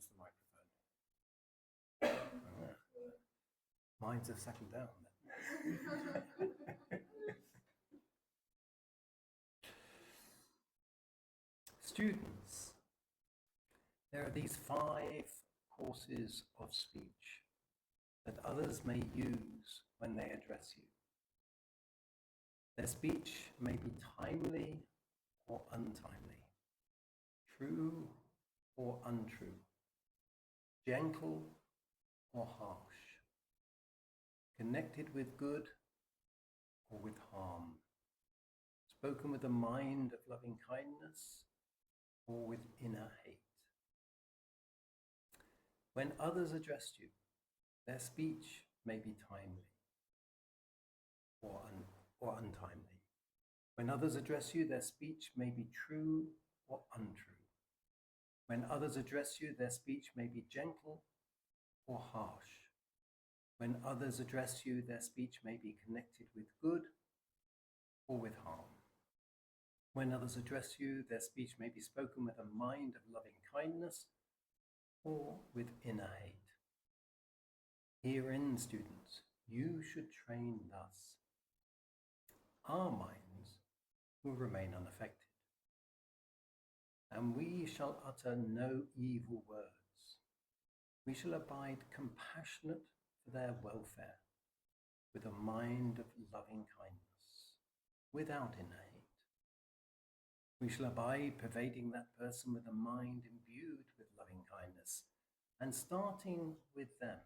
use the microphone. Minds have settled down then. Students, there are these 5 courses of speech that others may use when they address you. Their speech may be timely or untimely, true or untrue, gentle or harsh, connected with good or with harm, spoken with a mind of loving kindness or with inner hate. When others address you, their speech may be timely or untimely. When others address you, their speech may be true or untrue. When others address you, their speech may be gentle or harsh. When others address you, their speech may be connected with good or with harm. When others address you, their speech may be spoken with a mind of loving kindness or with inner hate. Herein, students, you should train thus. Our minds will remain unaffected, and we shall utter no evil words. We shall abide compassionate for their welfare, with a mind of loving kindness, without inner hate. We shall abide pervading that person with a mind imbued with loving kindness, and starting with them,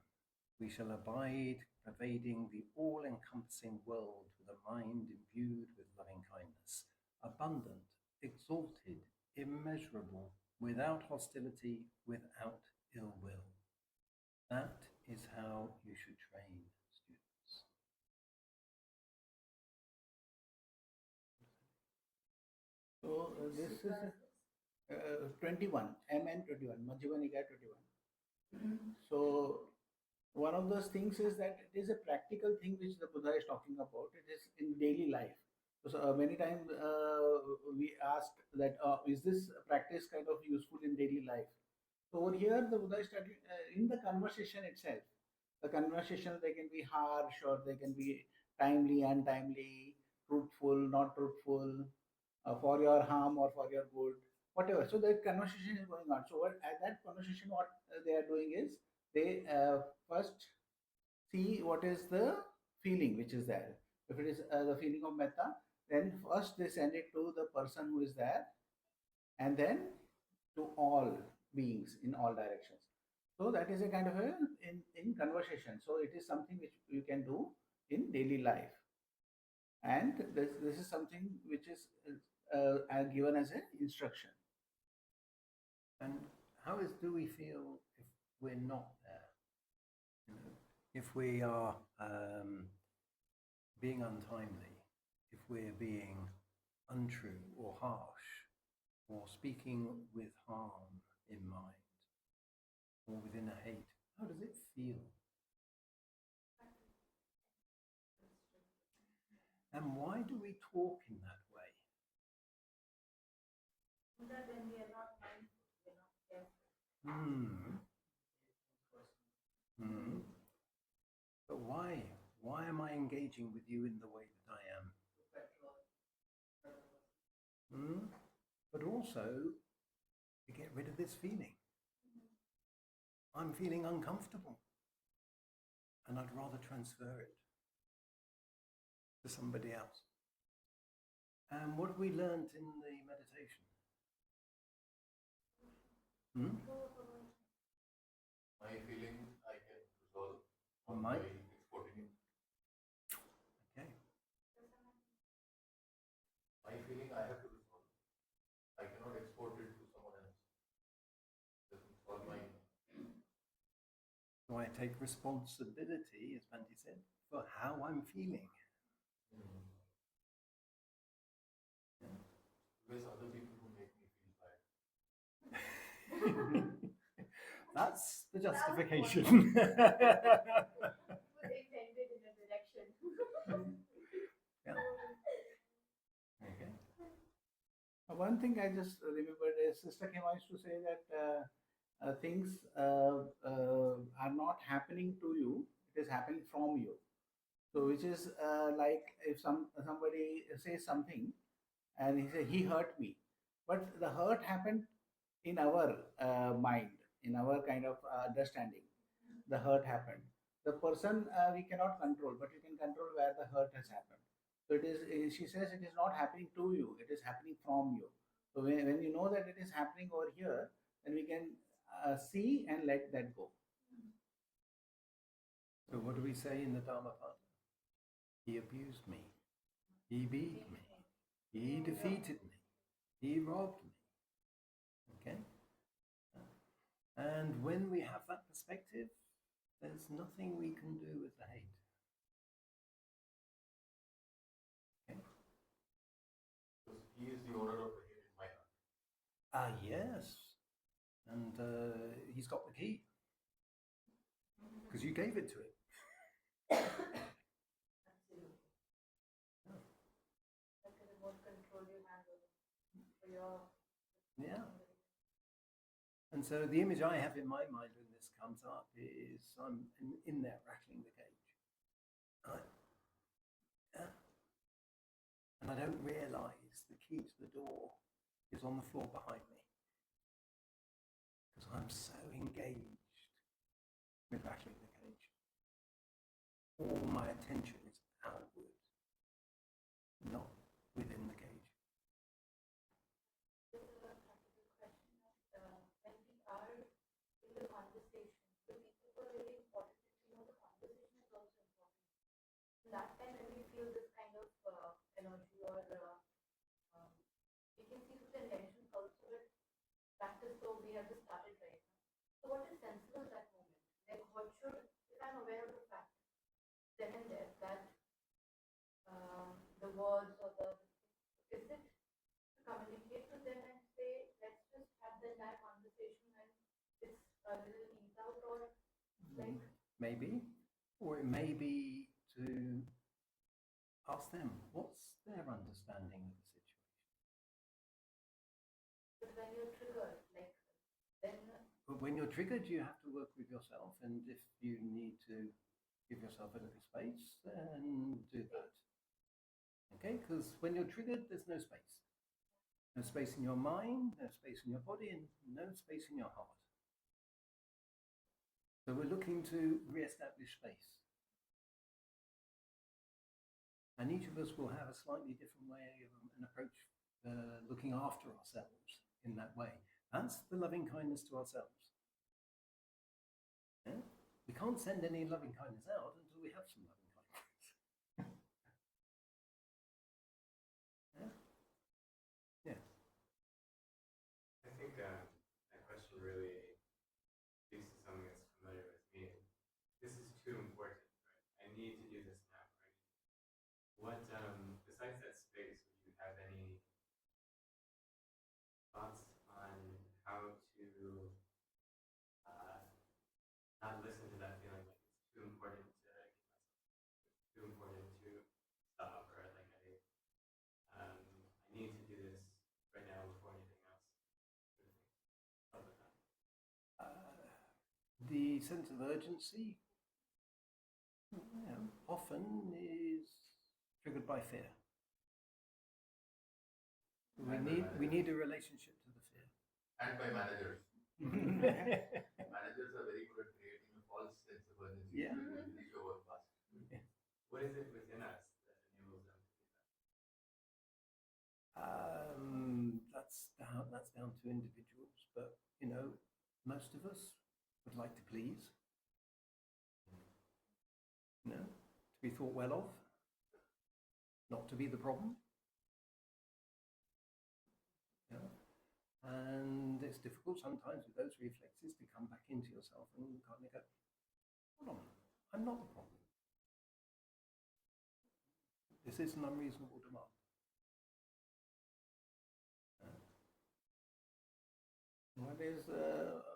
we shall abide pervading the all-encompassing world with a mind imbued with loving kindness, abundant, exalted, immeasurable, without hostility, without ill will. That is how you should train students. So this is 21, MN21, Majjhima Nikaya 21. So one of those things is that it is a practical thing which the Buddha is talking about. It is in daily life. So many times we asked that is this practice kind of useful in daily life? So over here the Buddha is talking in the conversation itself. The conversation, they can be harsh or they can be timely, untimely, truthful, not truthful, for your harm or for your good, whatever. So that conversation is going on. So at that conversation, what they are doing is they first see what is the feeling which is there. If it is the feeling of mettā, then first they send it to the person who is there, and then to all beings in all directions. So that is a kind of a in conversation. So it is something which you can do in daily life, and this is something which is given as an instruction. And how do we feel if we're not there? You know, if we are being untimely, if we're being untrue or harsh, or speaking with harm in mind, or within a hate, how does it feel? And why do we talk in that way? That when we are not mindful, we are not careful. But why? Why am I engaging with you in the way that I am? But also to get rid of this feeling. I'm feeling uncomfortable, and I'd rather transfer it to somebody else. And what have we learnt in the meditation? My feeling I can resolve On my exporting it. Okay. My feeling I have to resolve. I cannot export it to someone else. Doesn't solve my. So I take responsibility, as Bhante said, for how I'm feeling. Because other people who make me feel bad. That's the justification. Intended in a direction. Yeah. Okay. One thing I just remembered is Sister Kema used to say that things are not happening to you; it is happening from you. So, which is like if somebody says something and he say he hurt me, but the hurt happened in our mind, in our kind of understanding. The hurt happened. The person we cannot control, but you can control where the hurt has happened. So it is. She says it is not happening to you; it is happening from you. So when you know that it is happening over here, then we can see and let that go. So what do we say in the Dhammapada? He abused me. He beat me. He defeated me. He robbed me. Okay? And when we have that perspective, there's nothing we can do with the hate. Okay? Because he is the owner of the hate in my heart. Ah, yes. And he's got the key. Because you gave it to him. Absolutely. Like a remote control you have for your. Yeah. And so the image I have in my mind when this comes up is I'm in there rattling the cage. Right? Yeah. And I don't realize the key to the door is on the floor behind me. Because I'm so engaged with rattling the cage. All my attention is outward, not within the cage. This is a practical question of when we are in the conversation, the people who are really important, you know, the conversation is also important. In that time, when we feel this kind of energy or we can see such intentions also, but practice so we have just started right now. So what is sensible at that moment? Like what should, if I'm aware of the fact, then and there that the words or the, is it to communicate to them and say, let's just have the entire conversation and it's a little ease out, or like, Maybe. Or it may be to ask them, what's their understanding of the situation? but when you're triggered, like, then But when you're triggered, you have to work with yourself. And if you need to give yourself a little space, then do that. Okay? Because when you're triggered, there's no space. No space in your mind, no space in your body, and no space in your heart. So we're looking to re-establish space. And each of us will have a slightly different way of an approach looking after ourselves in that way. That's the loving kindness to ourselves. Yeah? We can't send any loving kindness out until we have some loving kindness. Yeah? Yes. I think that question really speaks to something that's familiar with me. This is too important, right? I need to do this now, right? What, besides that space, would you have any thoughts on how to not listen to that feeling like it's too important to give myself, it's too important to stop, or like I need to do this right now before anything else. Help with that. The sense of urgency often is triggered by fear. We need a relationship to the fear. And by managers. Managers are very good at creating a false sense of urgency Yeah. to finish your work fast. What is it within us that enables them to do that? That's down to individuals, but you know, most of us would like to please. You know, to be thought well of, not to be the problem. You know? And it's difficult sometimes with those reflexes to come back into yourself and kind of go, hold on, I'm not the problem. This is an unreasonable demand.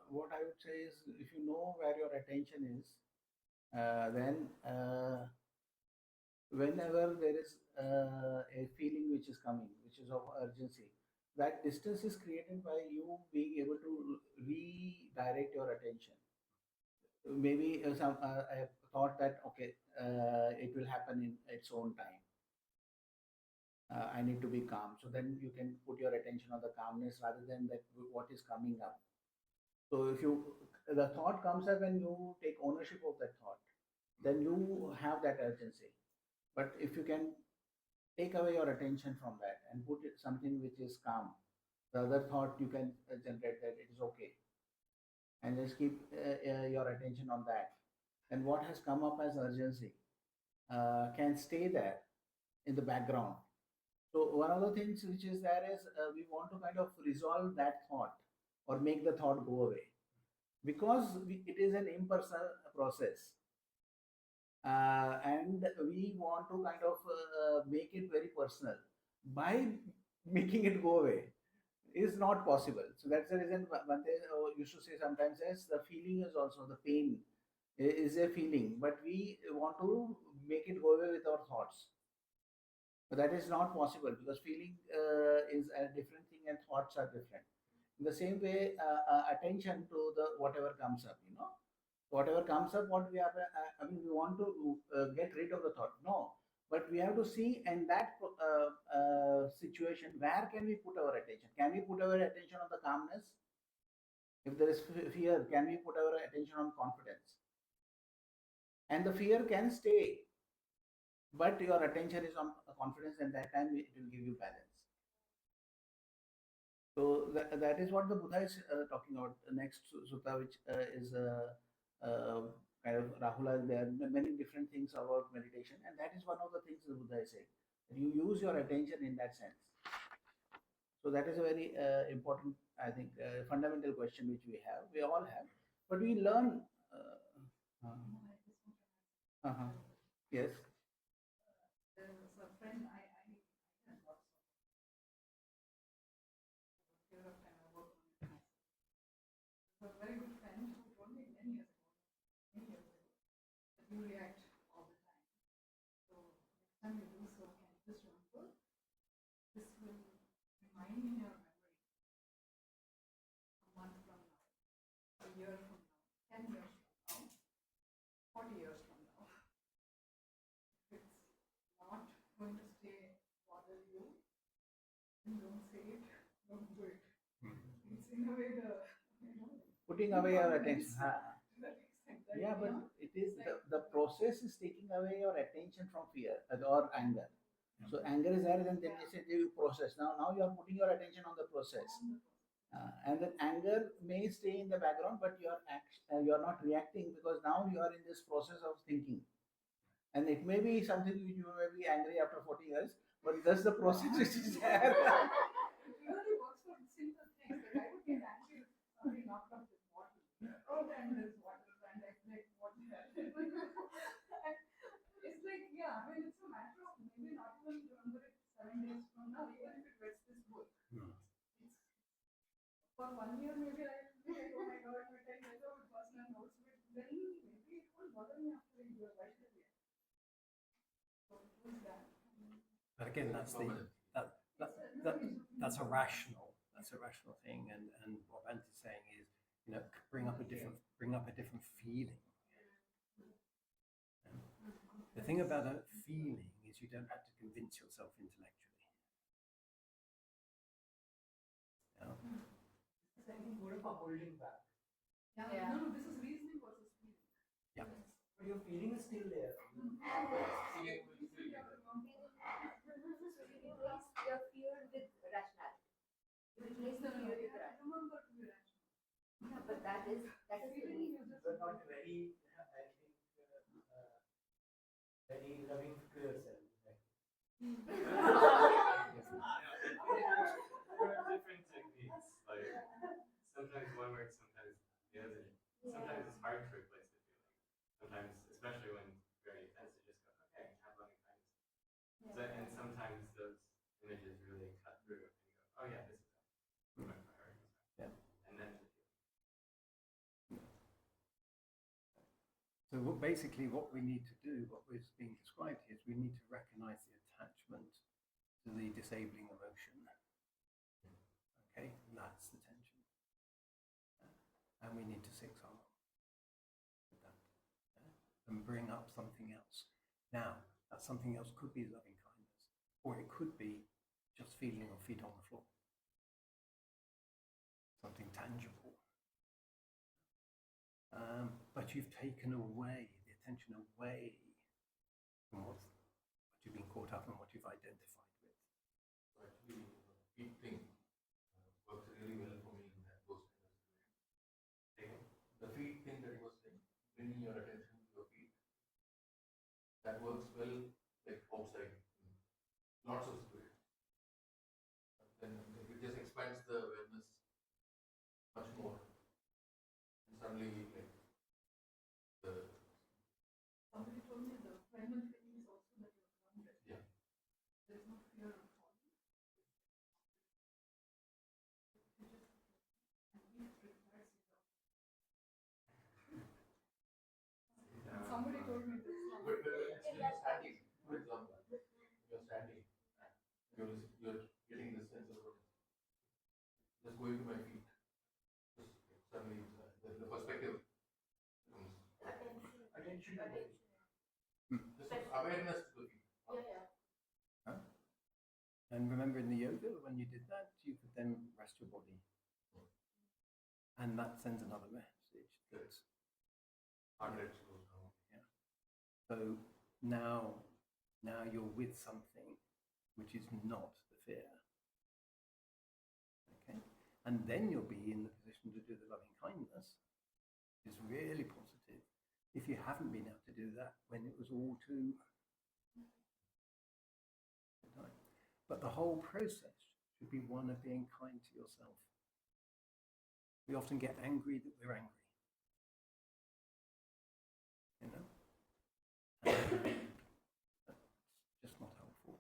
What I would say is, if you know where your attention is, then whenever there is a feeling which is coming, which is of urgency, that distance is created by you being able to redirect your attention. Maybe I have thought that, okay, it will happen in its own time. I need to be calm. So then you can put your attention on the calmness rather than that what is coming up. So if the thought comes up and you take ownership of that thought, then you have that urgency. But if you can take away your attention from that and put it something which is calm, the other thought you can generate that it is okay, and just keep your attention on that. And what has come up as urgency can stay there in the background. So one of the things which is there is we want to kind of resolve that thought or make the thought go away, because it is an impersonal process, and we want to kind of make it very personal. By making it go away is not possible. So that's the reason Bhante used to say sometimes, yes, the feeling is also the pain is a feeling, but we want to make it go away with our thoughts. But that is not possible because feeling is a different thing and thoughts are different. In the same way, attention to the whatever comes up, whatever comes up, what we have, we want to get rid of the thought. No, but we have to see in that situation, where can we put our attention? Can we put our attention on the calmness? If there is fear, can we put our attention on confidence? And the fear can stay, but your attention is on confidence, and that time it will give you balance. So that is what the Buddha is talking about. The next sutta, which is kind of Rahula, there are many different things about meditation, and that is one of the things the Buddha is saying. You use your attention in that sense. So that is a very important, I think, fundamental question which we all have, but we learn. Yes. There was a friend I had lots of period of time I worked on it myself. It was a very good friend who told me many years ago, that you react all the time. So next time you do so, can you just remember, this will remind in your memory a month from now, a year from now, 10 years from now, 40 years from now. If it's not going to stay bother you, then don't say it, don't do it. It's in a way Putting away your attention. Yeah, but but it is the process is taking away your attention from fear or anger. So anger is there, and then you say you process. Now you are putting your attention on the process, and then anger may stay in the background, but you are not reacting because now you are in this process of thinking. And it may be something which you may be angry after 40 years, but that's the process which is there. it really works for simple things. Like I would get angry if somebody knocked off this bottle. Oh, and there's water, and I like, what the hell? It's like, yeah, I mean, it's a matter of maybe not even remember it 7 days from now, even if it wets this book. It's, for 1 year, maybe I will be like, oh my god, my 10 years old personal notes, but then maybe it won't bother me after a year. Why should it? So who's that? But again, that's a rational thing, and what Bent is saying is, bring up a different feeling. The thing about a feeling is you don't have to convince yourself intellectually. Is anything good for holding back? Yeah. No, this is reasoning versus feeling. Yeah. But your feeling is still there. So you replace your fear with rationality. You replace the fear with rationality. Remember to be rational. Yeah, but that is feeling. You're not very, I think, very loving to yourself. There are different techniques. Like sometimes one works, sometimes the other. Sometimes it's hard to replace the feeling. Sometimes, especially when very intense, it just goes, okay, have loving kindness. So, and sometimes those images really cut through and you go, oh yeah, this is my priority. Yeah. And then the feeling. So basically what we need to do, what was being described here, is we need to recognize the attachment to the disabling emotion. Okay, that's the tension. And we need to 6R with that and bring up something else. Now, that something else could be loving kindness, or it could be just feeling your feet on the floor. Something tangible. But you've taken away the attention away from what you've been caught up and what you've identified with. So actually, feet thing works really well for me in that those kind of situations. The feet thing that you were saying, bringing your attention to your feet, that works well like outside in lots of situations. Then it just expands the awareness much more. And suddenly, like the Somebody told me the primary feeling is also that you're grounded. yeah. There's no fear of falling. You just, and each requires yourself. Somebody told me this. But actually you're standing, for example, you're standing, you're getting this sense of just going to my feet. Just suddenly the perspective becomes Attention. just awareness to the feet. Yeah. And remember in the yoga, when you did that, you could then rest your body. And that sends another message that, Hundreds goes down. so now you're with something which is not the fear. Okay? And then you'll be in the position to do the loving kindness, which is really positive. If you haven't been able to do that when it was all too time. But the whole process should be one of being kind to yourself. We often get angry that we're angry. You know? That's just not helpful.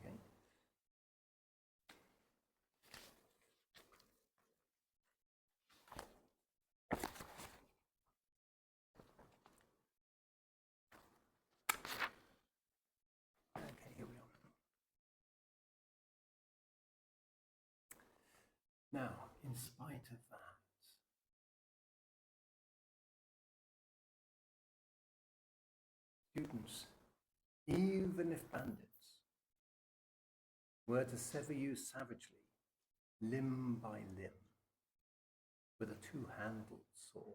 Okay. Okay, here we are. Now, in spite of that, students, even if bandits were to sever you savagely, limb by limb, with a two-handled saw,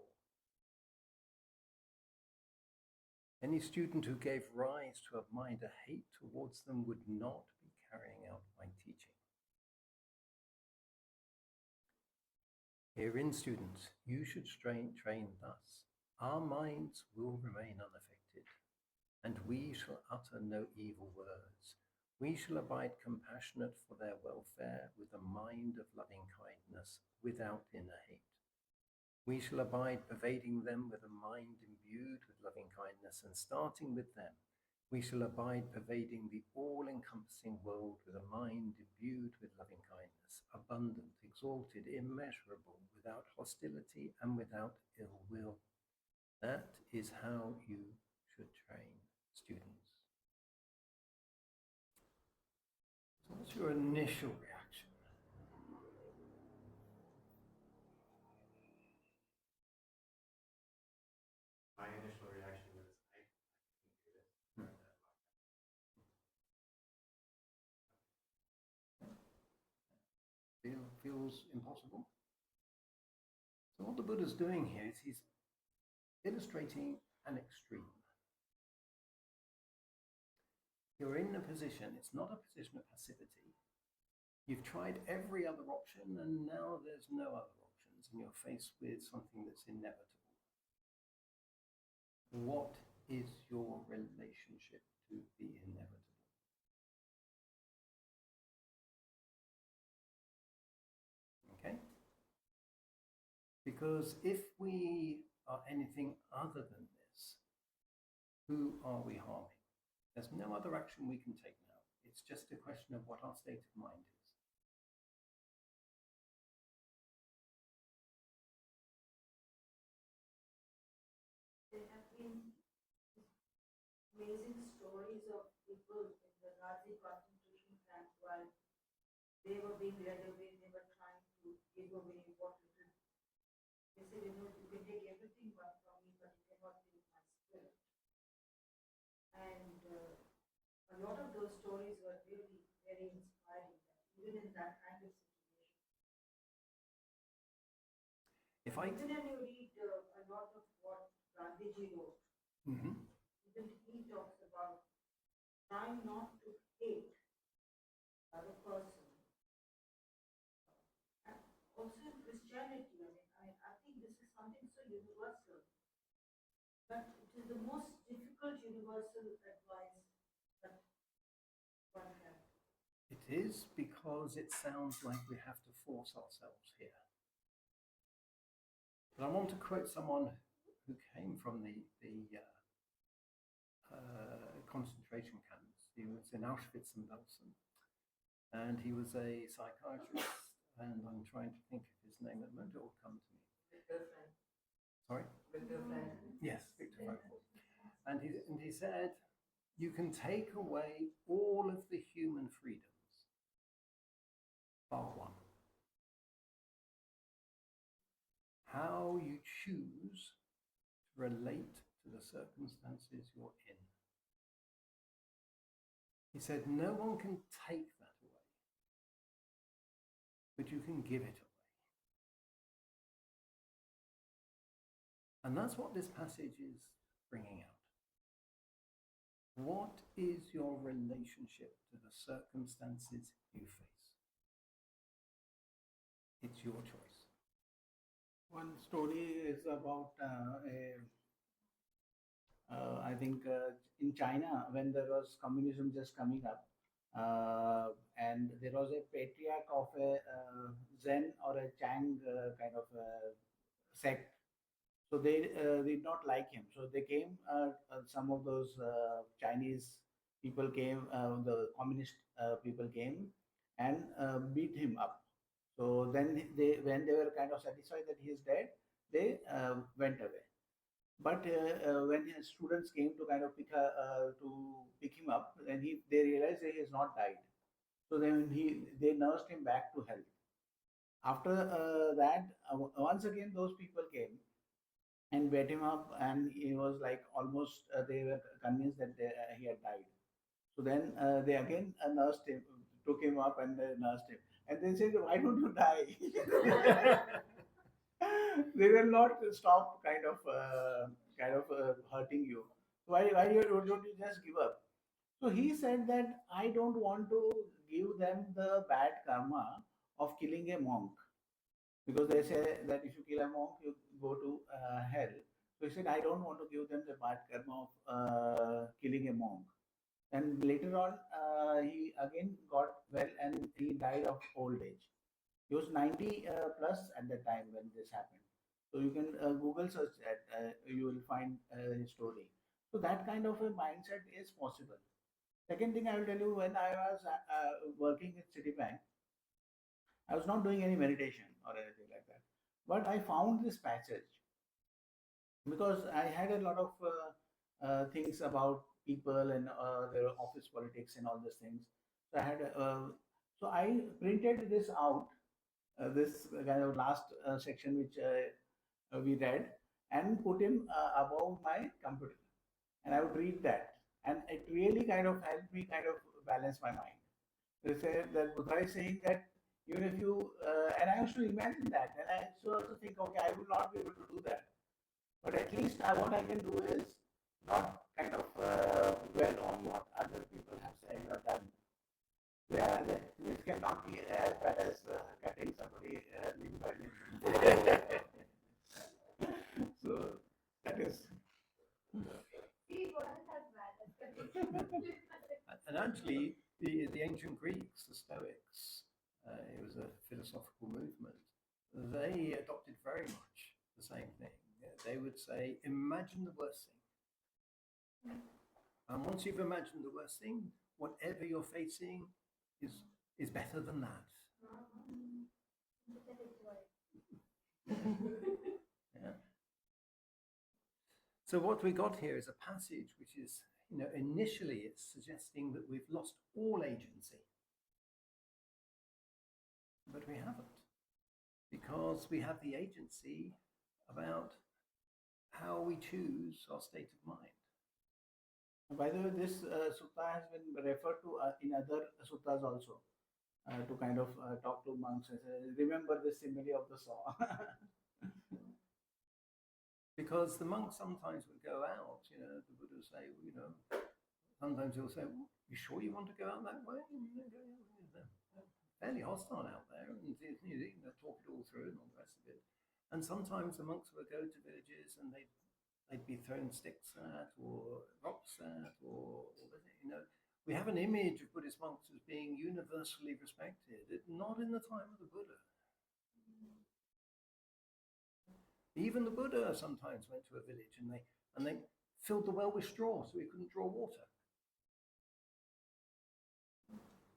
any student who gave rise to a mind of hate towards them would not be carrying out my teaching. Herein, students, you should train thus. Our minds will remain unaffected, and we shall utter no evil words. We shall abide compassionate for their welfare with a mind of loving kindness, without inner hate. We shall abide pervading them with a mind imbued with loving kindness, and starting with them, we shall abide pervading the all-encompassing world with a mind imbued with loving kindness, abundant, exalted, immeasurable, without hostility and without ill will. That is how you should train students. So what's your initial reaction? My initial reaction was, I couldn't do this. Feels impossible? So what the Buddha's doing here is he's illustrating an extreme. You're in a position, it's not a position of passivity. You've tried every other option and now there's no other options and you're faced with something that's inevitable. What is your relationship to the inevitable? Okay? Because if we are anything other than this, who are we harming? There's no other action we can take now. It's just a question of what our state of mind is. There have been amazing stories of people in the Nazi concentration camps they were being led away, they were trying to give away what little. They said, you can take everything but from me, but you cannot take my spirit. And a lot of those stories were really very inspiring, even in that kind of situation. If I Even when you read a lot of what Gandhiji wrote, Mhm. even he talks about trying not to hate the other person. And also in Christianity, I think this is something so universal, but it is the most difficult universal advice that one can. It is because it sounds like we have to force ourselves here. But I want to quote someone who came from the concentration camps. He was in Auschwitz and Belsen, and he was a psychiatrist. And I'm trying to think of his name at the moment. It will come to me. Victor Frank. Sorry. Victor Frank. Yes, Victor Frankl. And he said, you can take away all of the human freedoms, bar one. How you choose to relate to the circumstances you're in. He said, no one can take that away, but you can give it away. And that's what this passage is bringing out. What is your relationship to the circumstances you face? It's your choice. One story is about I think in China when there was communism just coming up, and there was a patriarch of a Zen or a Chang kind of sect. So they did not like him. So they came, some of those Chinese people came, the communist people came and beat him up. So then when they were kind of satisfied that he is dead, they went away. But when his students came to kind of pick him up, then they realized that he has not died. So then they nursed him back to health. After that, once again those people came and beat him up, and he was like almost they were convinced that he had died. So then they again nursed him, took him up and they nursed him, and they said, "Why don't you die?" They will not stop kind of hurting you. Why don't you just give up? So he said that I don't want to give them the bad karma of killing a monk, because they say that if you kill a monk, you go to hell. So he said, I don't want to give them the bad karma of killing a monk. And later on, he again got well and he died of old age. He was 90 plus at the time when this happened. So you can Google search that, you will find his story. So that kind of a mindset is possible. Second thing I will tell you, when I was working at Citibank, I was not doing any meditation or anything like that. But I found this passage because I had a lot of things about people and their office politics and all those things. So I printed this out, this kind of last section which we read, and put him above my computer, and I would read that, and it really kind of helped me kind of balance my mind. They say that Buddha is saying that even if you and I used to imagine that, and I used to also think, okay, I will not be able to do that, but at least what I can do is not kind of dwell on what other people have said or done. Yeah, this cannot be as bad as cutting somebody limb by limb. So that is. See, what is as bad as And actually, the ancient Greeks, the Stoics, it was a philosophical movement. They adopted very much the same thing. They would say, imagine the worst thing. And once you've imagined the worst thing, whatever you're facing is better than that. Yeah. So what we got here is a passage which is, initially it's suggesting that we've lost all agency. But we haven't, because we have the agency about how we choose our state of mind. By the way, this sutta has been referred to in other suttas also, to kind of talk to monks and say, remember the simile of the saw. Because the monks sometimes would go out, the Buddha would say, sometimes he'll say, well, you sure you want to go out that way? They're fairly hostile out there, and talk it all through and all the rest of it. And sometimes the monks would go to villages and they'd be thrown sticks at or rocks at, or we have an image of Buddhist monks as being universally respected, not in the time of the Buddha. Even the Buddha sometimes went to a village and they filled the well with straw so he couldn't draw water.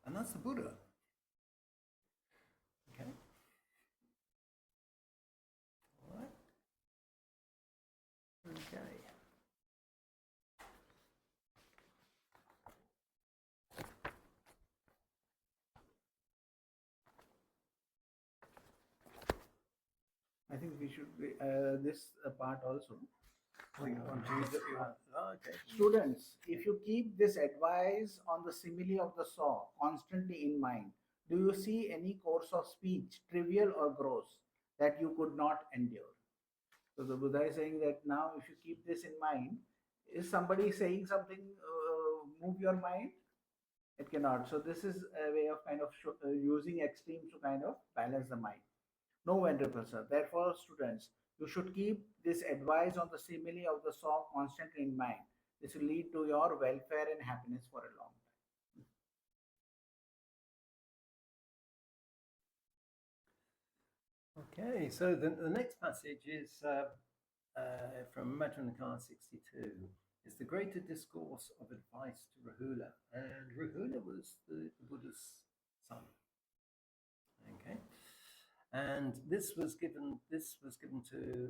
And that's the Buddha. Okay. All right. Okay. I think we should this part also. Okay. Students, if you keep this advice on the simile of the saw constantly in mind, do you see any course of speech, trivial or gross, that you could not endure? So the Buddha is saying that now if you keep this in mind, is somebody saying something move your mind? It cannot. So this is a way of kind of using extremes to kind of balance the mind. No venerable sir. Therefore, students, you should keep this advice on the simile of the saw constantly in mind. This will lead to your welfare and happiness for a long time. Okay, so the next passage is from MN21 62. It's the greater discourse of advice to Rahula. And Rahula was the Buddha's son. Okay. And this was given to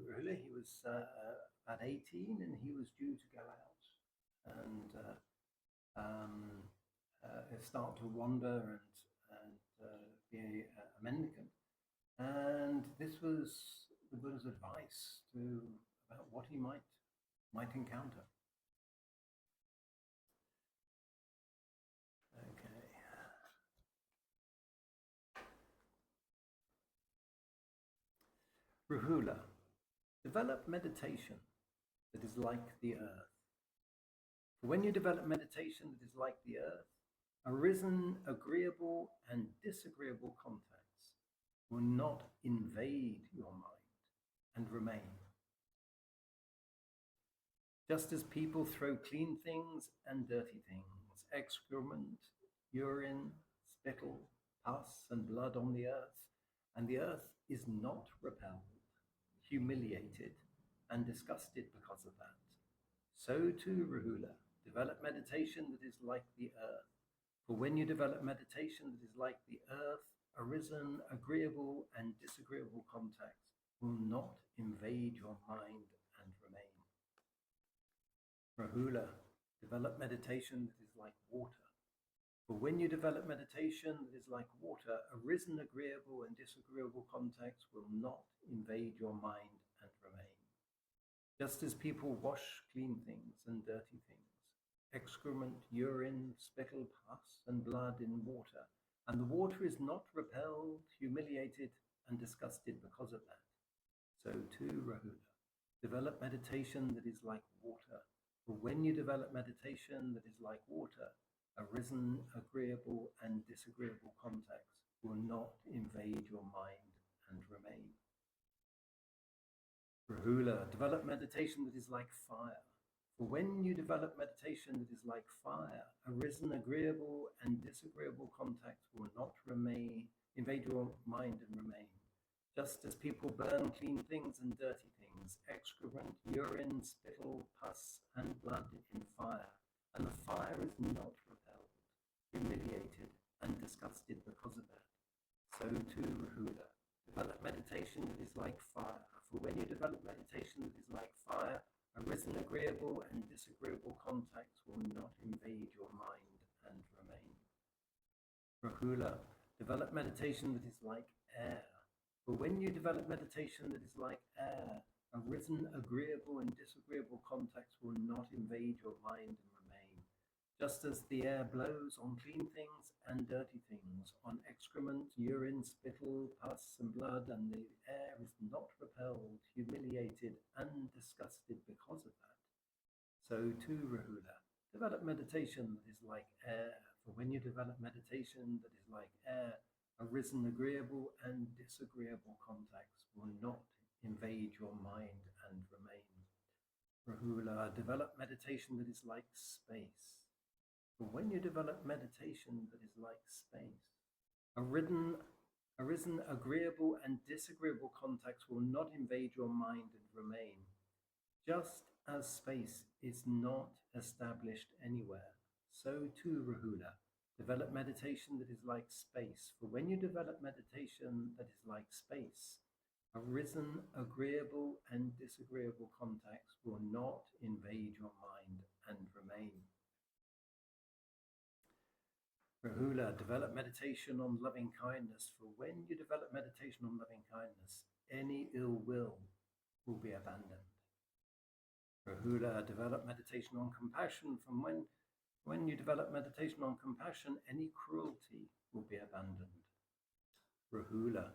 Rahula. He was about 18 and he was due to go out and start to wander and be a mendicant. And this was the Buddha's advice about what he might encounter. Okay. Rahula, develop meditation that is like the earth. For when you develop meditation that is like the earth, arisen, agreeable, and disagreeable contacts will not invade your mind and remain. Just as people throw clean things and dirty things, excrement, urine, spittle, pus, and blood on the earth, and the earth is not repelled, humiliated, and disgusted because of that, so too, Rahula, develop meditation that is like the earth. For when you develop meditation that is like the earth, arisen, agreeable, and disagreeable contacts will not invade your mind and remain. Rahula, develop meditation that is like water. For when you develop meditation that is like water, arisen, agreeable, and disagreeable contacts will not invade your mind and remain. Just as people wash clean things and dirty things, excrement, urine, spittle, pus, and blood in water, and the water is not repelled, humiliated, and disgusted because of that, so too, Rahula, develop meditation that is like water. For when you develop meditation that is like water, arisen, agreeable, and disagreeable contacts will not invade your mind and remain. Rahula, develop meditation that is like fire. For when you develop meditation that is like fire, arisen, agreeable, and disagreeable contacts will not invade your mind and remain. Just as people burn clean things and dirty things, excrement, urine, spittle, pus, and blood in fire, and the fire is not repelled, humiliated, and disgusted because of that, so too, Rahula, develop meditation that is like fire. For when you develop meditation that is like fire, arisen, agreeable, and disagreeable contacts will not invade your mind and remain. Rahula, develop meditation that is like For when you develop meditation that is like air, arisen agreeable and disagreeable contacts will not invade your mind and remain. Just as the air blows on clean things and dirty things, on excrement, urine, spittle, pus, and blood, and the air is not repelled, humiliated, and disgusted because of that. So too, Rahula, develop meditation that is like air. For when you develop meditation that is like air, arisen agreeable and disagreeable contacts will not invade your mind and remain. Rahula, develop meditation that is like space. For when you develop meditation that is like space, arisen agreeable and disagreeable contacts will not invade your mind and remain. Just as space is not established anywhere, so too, Rahula, develop meditation that is like space. For when you develop meditation that is like space, arisen agreeable and disagreeable contacts will not invade your mind and remain. Rahula, develop meditation on loving kindness. For when you develop meditation on loving kindness, any ill will be abandoned. Rahula, develop meditation on compassion. From when you develop meditation on compassion, any cruelty will be abandoned. Rahula,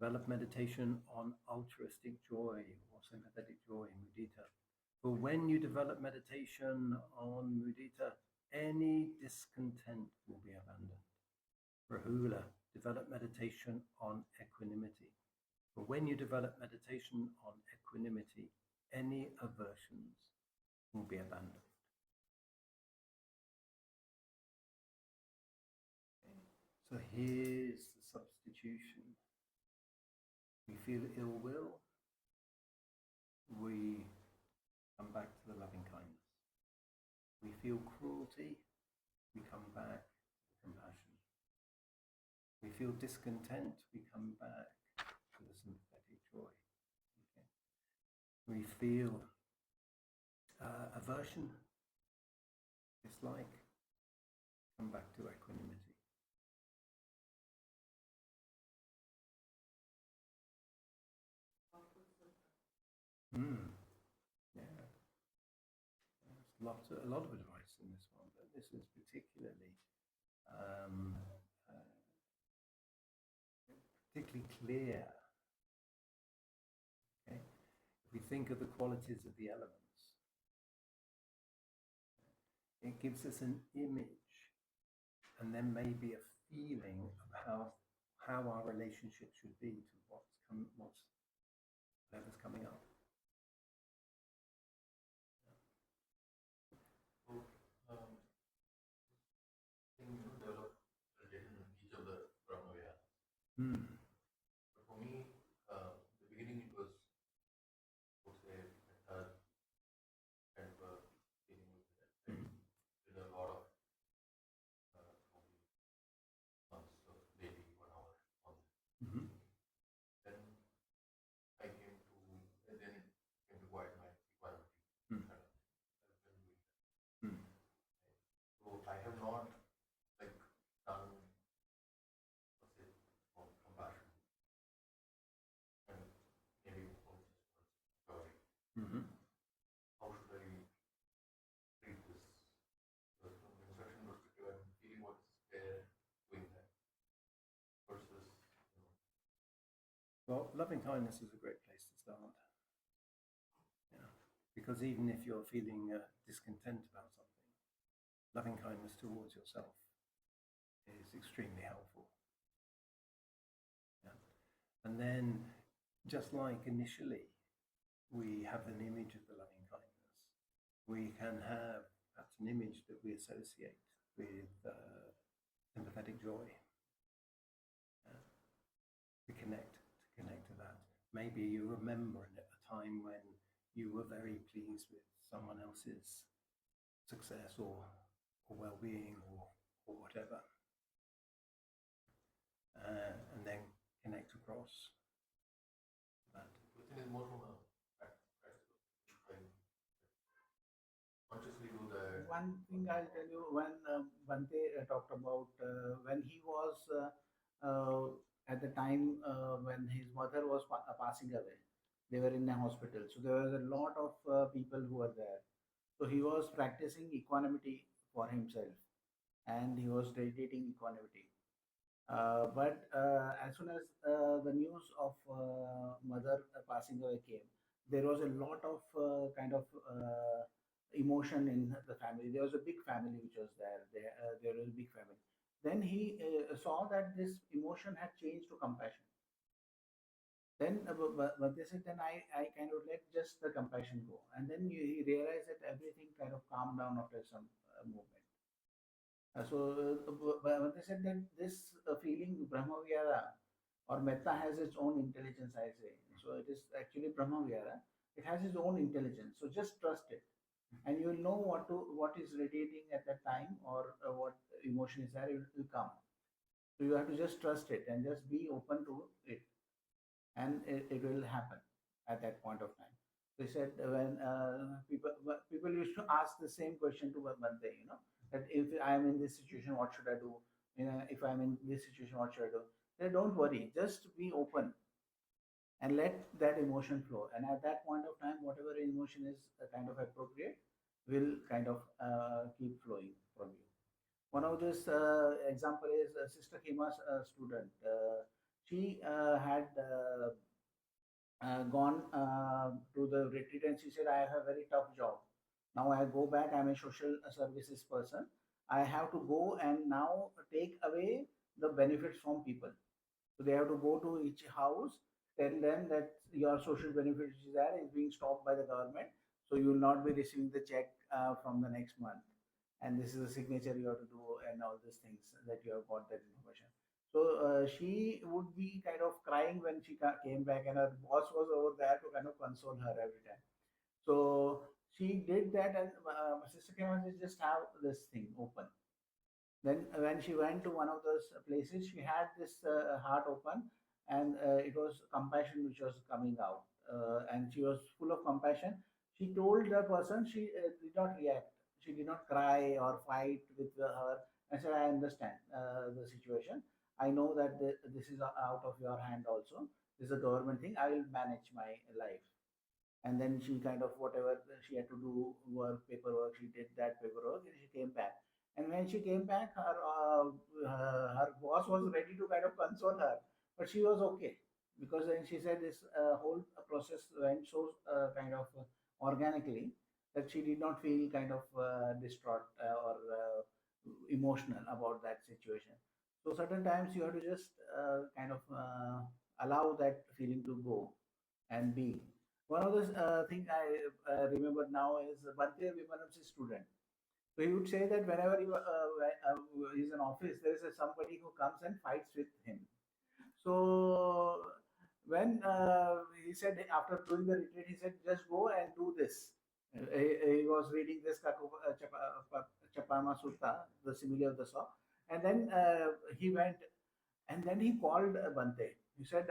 develop meditation on altruistic joy or sympathetic joy, mudita. For when you develop meditation on mudita, any discontent will be abandoned. Rahula, develop meditation on equanimity. For when you develop meditation on equanimity, any aversions will be abandoned. Okay. So here's the substitution. We feel ill will, we come back to the loving kindness. We feel cruelty, we come back to compassion. We feel discontent, we come back to the sympathetic joy. Okay. We feel aversion, dislike, come back to equanimity. Yeah. There's a lot of advice in this one, but this is particularly clear. Okay? If we think of the qualities of the elements, it gives us an image and then maybe a feeling of how our relationship should be to whatever's coming up. Develop meditation in each of the Brahmavihara. But for me, the beginning it was, I would say, mettā kind of a feeling with it. I did a lot of months of daily 1 hour on this. Then I came to quiet my equality. Kind of thing. I've been doing that. So I have not done, let's say, on compassion and maybe also joy. How should I treat this? Because from the instruction perspective, I'm feeling what is there doing that versus, Well, loving kindness is a great place to start. Yeah. Because even if you're feeling discontent about something, loving kindness towards yourself is extremely helpful. Yeah. And then, just like initially, we have an image of the loving kindness, we can have perhaps an image that we associate with sympathetic joy. Yeah. To connect to that. Maybe you remember a time when you were very pleased with someone else's success or well-being or whatever. And then connect across that. the thing is more from a practical consciously do that. One thing I'll tell you, when Bhante talked about when he was at the time when his mother was passing away. They were in a hospital, so there was a lot of people who were there. So he was practicing equanimity for himself, and he was radiating equanimity. But as soon as the news of mother passing away came, there was a lot of kind of emotion in the family. There was a big family which was there. There was a big family. Then he saw that this emotion had changed to compassion. Then, but they said, then I kind of let just the compassion go. And then he realized that everything kind of calmed down after some movement. But they said that this feeling Brahma Vihara or Metta has its own intelligence, I say. So it is actually Brahma Vihara. It has its own intelligence. So just trust it, and you will know what is radiating at that time, or what emotion is there. It will come. So you have to just trust it and just be open to it, and it will happen at that point of time. They said when people used to ask the same question to Bante, that if I am in this situation, what should I do? If I'm in this situation, what should I do? They don't worry, just be open and let that emotion flow. And at that point of time, whatever emotion is kind of appropriate will kind of keep flowing from you. One of this example is Sister Kima's student. She had gone to the retreat, and she said, I have a very tough job. Now I go back, I'm a social services person. I have to go and now take away the benefits from people. So they have to go to each house, tell them that your social benefit which is there is being stopped by the government. So you will not be receiving the check from the next month. And this is a signature you have to do, and all these things that you have got that information. So she would be kind of crying when she came back, and her boss was over there to kind of console her every time. So she did that, and Sister Kema said, just have this thing open. Then when she went to one of those places, she had this heart open, and it was compassion which was coming out, and she was full of compassion. She told the person, she did not react. She did not cry or fight with her. I said, I understand the situation. I know that this is out of your hand also. This is a government thing. I will manage my life. And then she kind of, whatever she had to do, work, paperwork, she did that paperwork, and she came back. And when she came back, her boss was ready to kind of console her, but she was okay, because then she said this whole process went so kind of organically, that she did not feel kind of distraught or emotional about that situation. So certain times you have to just kind of allow that feeling to go and be. One of the thing I remember now is Bhante Vimanam's student. So he would say that whenever he's in office, there is somebody who comes and fights with him. So when he said after doing the retreat, he said, just go and do this. He was reading this Kakacupama Sutta, the Simile of the saw, and then he went, and then he called Bante. He said,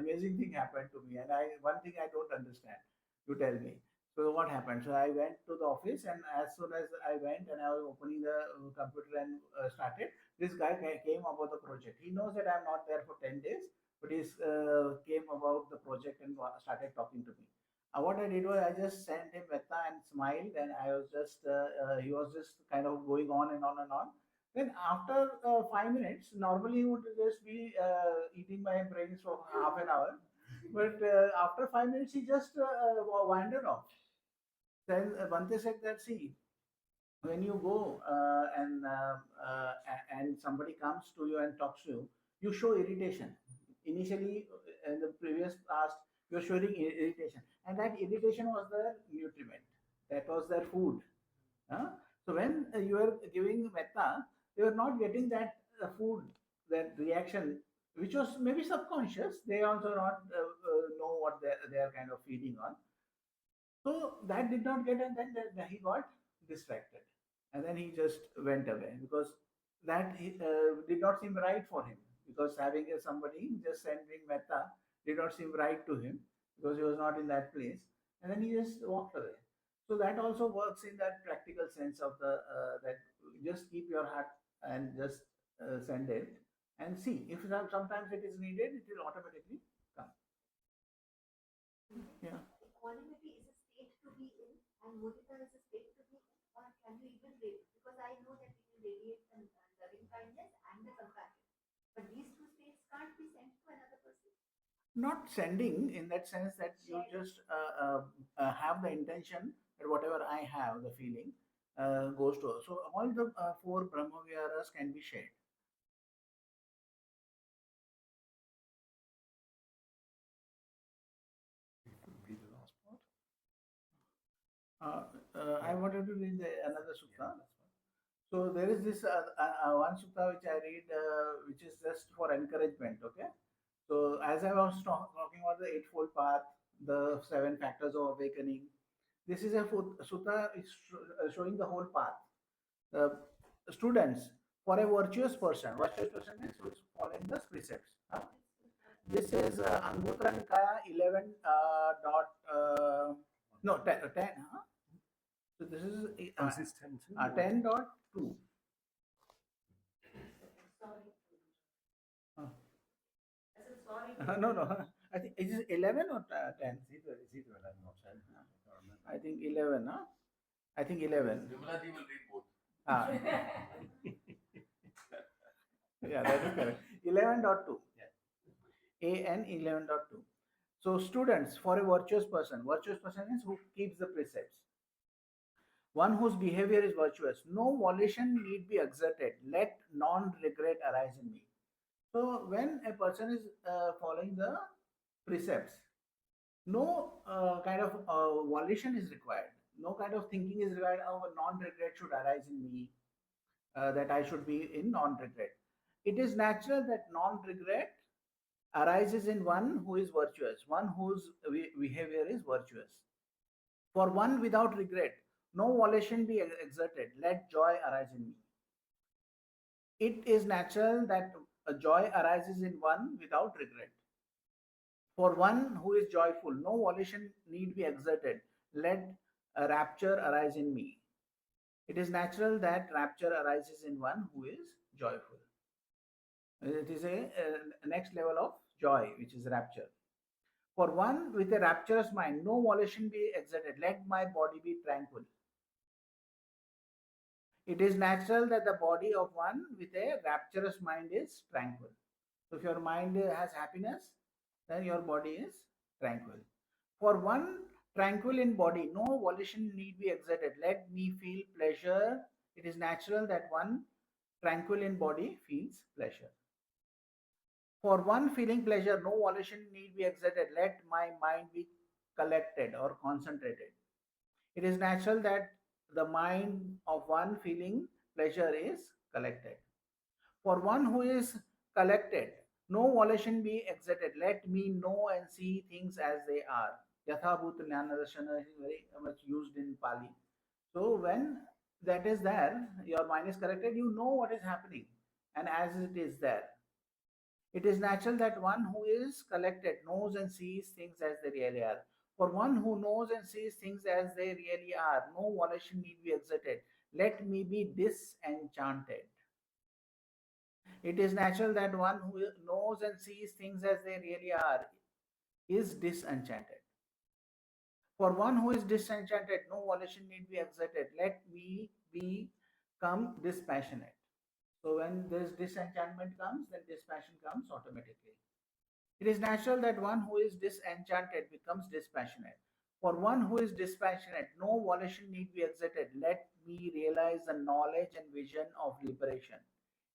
amazing thing happened to me, and one thing I don't understand. You tell me. So what happened? So I went to the office, and as soon as I went and I was opening the computer and started, this guy came about the project. He knows that I'm not there for 10 days, but he came about the project and started talking to me. What I did was I just sent him mettā and smiled, and I was just he was just kind of going on and on and on. Then after 5 minutes, normally he would just be eating my brains for half an hour, but after 5 minutes he just wandered off. Then Bante said that, see, when you go and somebody comes to you and talks to you, you show irritation. Initially, in the previous past, you're showing irritation, and that irritation was their nutriment. That was their food. Huh? So when you are giving mettā, they were not getting that food, that reaction, which was maybe subconscious. They also not know what they are kind of feeding on. So that did not get, and then he got distracted, and then he just went away, because that did not seem right for him. Because having somebody just sending mettā did not seem right to him, because he was not in that place, and then he just walked away. So that also works in that practical sense of the that just keep your heart and just send it, and see if sometimes it is needed, it will automatically come. Yeah. Equanimity is a state to be in, and mudita is a state to be in, or can you even radiate? Because I know that we can radiate the loving kindness and the compassion, but these two states can't be sent to another person. Not sending in that sense that you just have the intention that whatever I have, the feeling goes to. So all the four Brahmaviharas can be shared. Read the last part. I wanted to read another sutta. Yeah, that's fine. So there is this one sutta which I read, which is just for encouragement. Okay. So as I was talking about the eightfold path, the seven factors of awakening, this is a sutta is showing the whole path. Students, for a virtuous person means who is following the precepts. This is Anguttara Nikaya 11 dot no 10 huh? So this is Is this 10 too? 10.2. Sorry. Huh. I said sorry. No, no. I think it is 11 or 10. It's either 11 or 10. I can't remember. I think 11. Huh? I think 11. Vimala ji will read both. Ah. Yeah, that is correct. 11.2. AN 11.2. So, students, for a virtuous person is who keeps the precepts. One whose behavior is virtuous. No volition need be exerted. Let non-regret arise in me. So, when a person is following the precepts, no kind of volition is required. No kind of thinking is required. Oh, non-regret should arise in me. That I should be in non-regret. It is natural that non-regret arises in one who is virtuous, one whose behavior is virtuous. For one without regret, no volition be exerted. Let joy arise in me. It is natural that a joy arises in one without regret. For one who is joyful, no volition need be exerted. Let a rapture arise in me. It is natural that rapture arises in one who is joyful. It is a next level of joy, which is rapture. For one with a rapturous mind, no volition be exerted. Let my body be tranquil. It is natural that the body of one with a rapturous mind is tranquil. So if your mind has happiness, then your body is tranquil. For one tranquil in body, no volition need be exerted. Let me feel pleasure. It is natural that one tranquil in body feels pleasure. For one feeling pleasure, no volition need be exerted. Let my mind be collected or concentrated. It is natural that the mind of one feeling pleasure is collected. For one who is collected, no volition be exerted. Let me know and see things as they are. Yathabhut Jnanadarshana is very much used in Pali. So when that is there, your mind is corrected, you know what is happening and as it is there. It is natural that one who is collected knows and sees things as they really are. For one who knows and sees things as they really are, no volition need be exerted. Let me be disenchanted. It is natural that one who knows and sees things as they really are is disenchanted. For one who is disenchanted, no volition need be exerted. Let me become dispassionate. So when this disenchantment comes, then dispassion comes automatically. It is natural that one who is disenchanted becomes dispassionate. For one who is dispassionate, no volition need be exerted. Let me realize the knowledge and vision of liberation.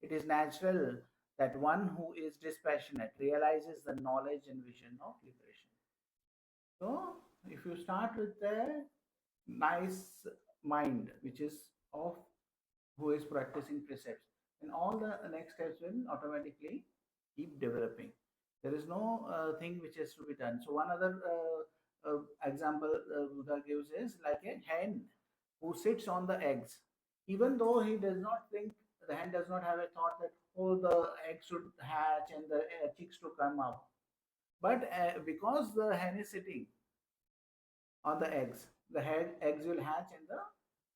It is natural that one who is dispassionate realizes the knowledge and vision of liberation. So, if you start with a nice mind, which is of who is practicing precepts, then all the next steps will automatically keep developing. There is no thing which has to be done. So, one other example Buddha gives is like a hen who sits on the eggs. Even though he does not think, the hen does not have a thought that, oh, the eggs should hatch and the chicks to come up. But because the hen is sitting on the eggs, the eggs will hatch and the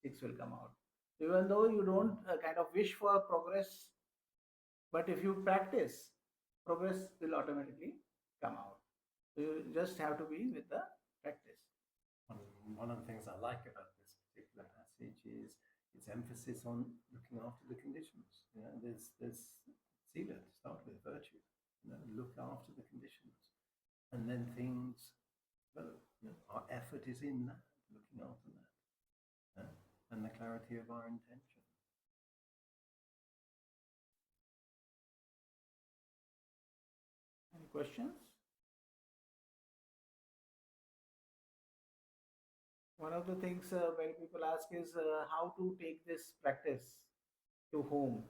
chicks will come out. Even though you don't kind of wish for progress But if you practice, progress will automatically come out. So you just have to be with the practice. One of the things I like about this particular passage is its emphasis on looking after the conditions. You know, there's Sila to start with, virtue. You know, look after the conditions, and then things. Well, you know, our effort is in that, looking after that, and the clarity of our intention. Any questions? One of the things many people ask is how to take this practice to home.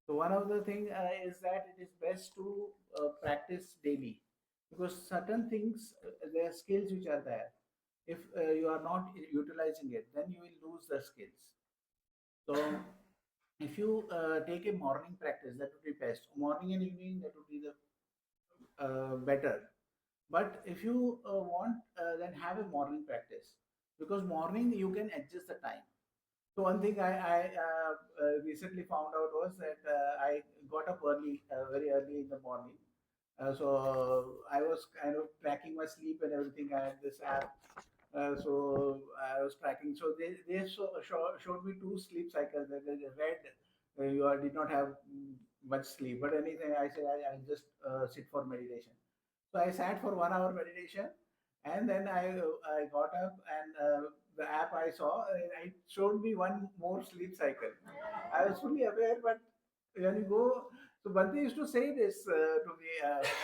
So one of the thing is that it is best to practice daily, because certain things, there are skills which are there. If you are not utilizing it, then you will lose the skills. So if you take a morning practice, that would be best. Morning and evening, that would be the better. But if you want, then have a morning practice, because morning you can adjust the time. So one thing I recently found out was that I got up early, very early in the morning. So I was kind of tracking my sleep and everything. I had this app, so I was tracking. So they showed me two sleep cycles. They read did not have much sleep, but anything I said I'll just sit for meditation. So I sat for 1 hour meditation, and then I got up, and the app I saw, it showed me one more sleep cycle. I was fully aware, but when you go, so Bhante used to say this to me,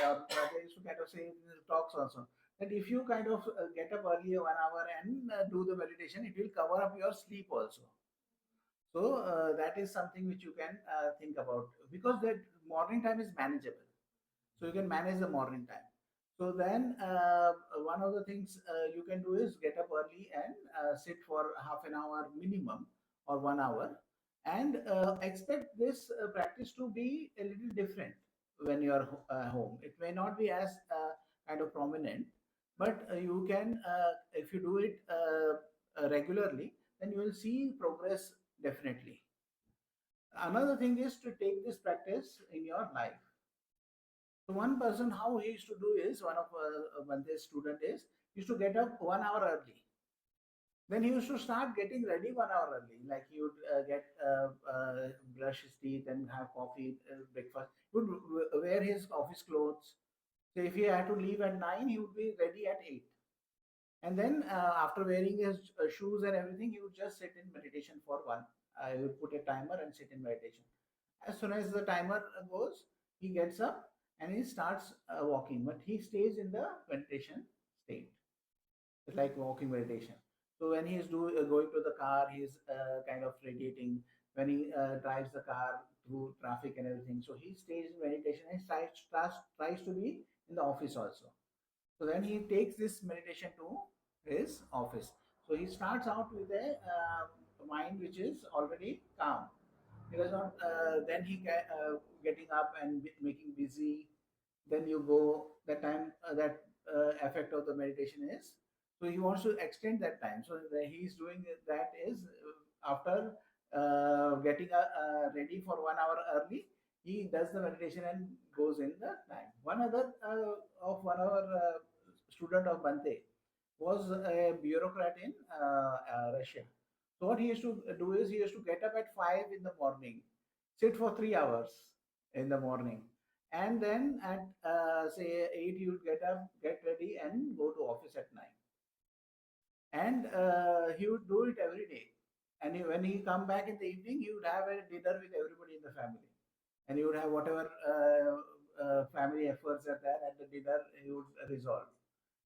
or Bhante used to kind of say in his talks also, that if you kind of get up early 1 hour and do the meditation, it will cover up your sleep also. So that is something which you can think about, because that morning time is manageable. So you can manage the morning time. So then one of the things you can do is get up early and sit for half an hour minimum or 1 hour, and expect this practice to be a little different when you are home. It may not be as kind of prominent, but you can, if you do it regularly, then you will see progress definitely. Another thing is to take this practice in your life. So one person, how he used to do is, one of Bante's student is, used to get up 1 hour early. Then he used to start getting ready 1 hour early. Like he would brush his teeth and have coffee, breakfast. He would wear his office clothes. So if he had to leave at 9, he would be ready at 8. And then after wearing his shoes and everything, he would just sit in meditation for one. He would put a timer and sit in meditation. As soon as the timer goes, he gets up and he starts walking, but he stays in the meditation state. It's like walking meditation. So when he's going to the car, he's kind of radiating. When he drives the car through traffic and everything, so he stays in meditation and tries to be in the office also. So then he takes this meditation to his office. So he starts out with a mind which is already calm. He does not. Then he getting up and making busy. Then you go that time. That effect of the meditation is. So he wants to extend that time. So he's doing that is after getting ready for 1 hour early. He does the meditation and goes in the time. One other of one of our student of Bante was a bureaucrat in Russia. So what he used to do is he used to get up at 5 in the morning, sit for 3 hours in the morning, and then at say 8 he would get up, get ready, and go to office at 9. And he would do it every day. And when he come back in the evening, he would have a dinner with everybody in the family, and he would have whatever family efforts are there at the dinner he would resolve.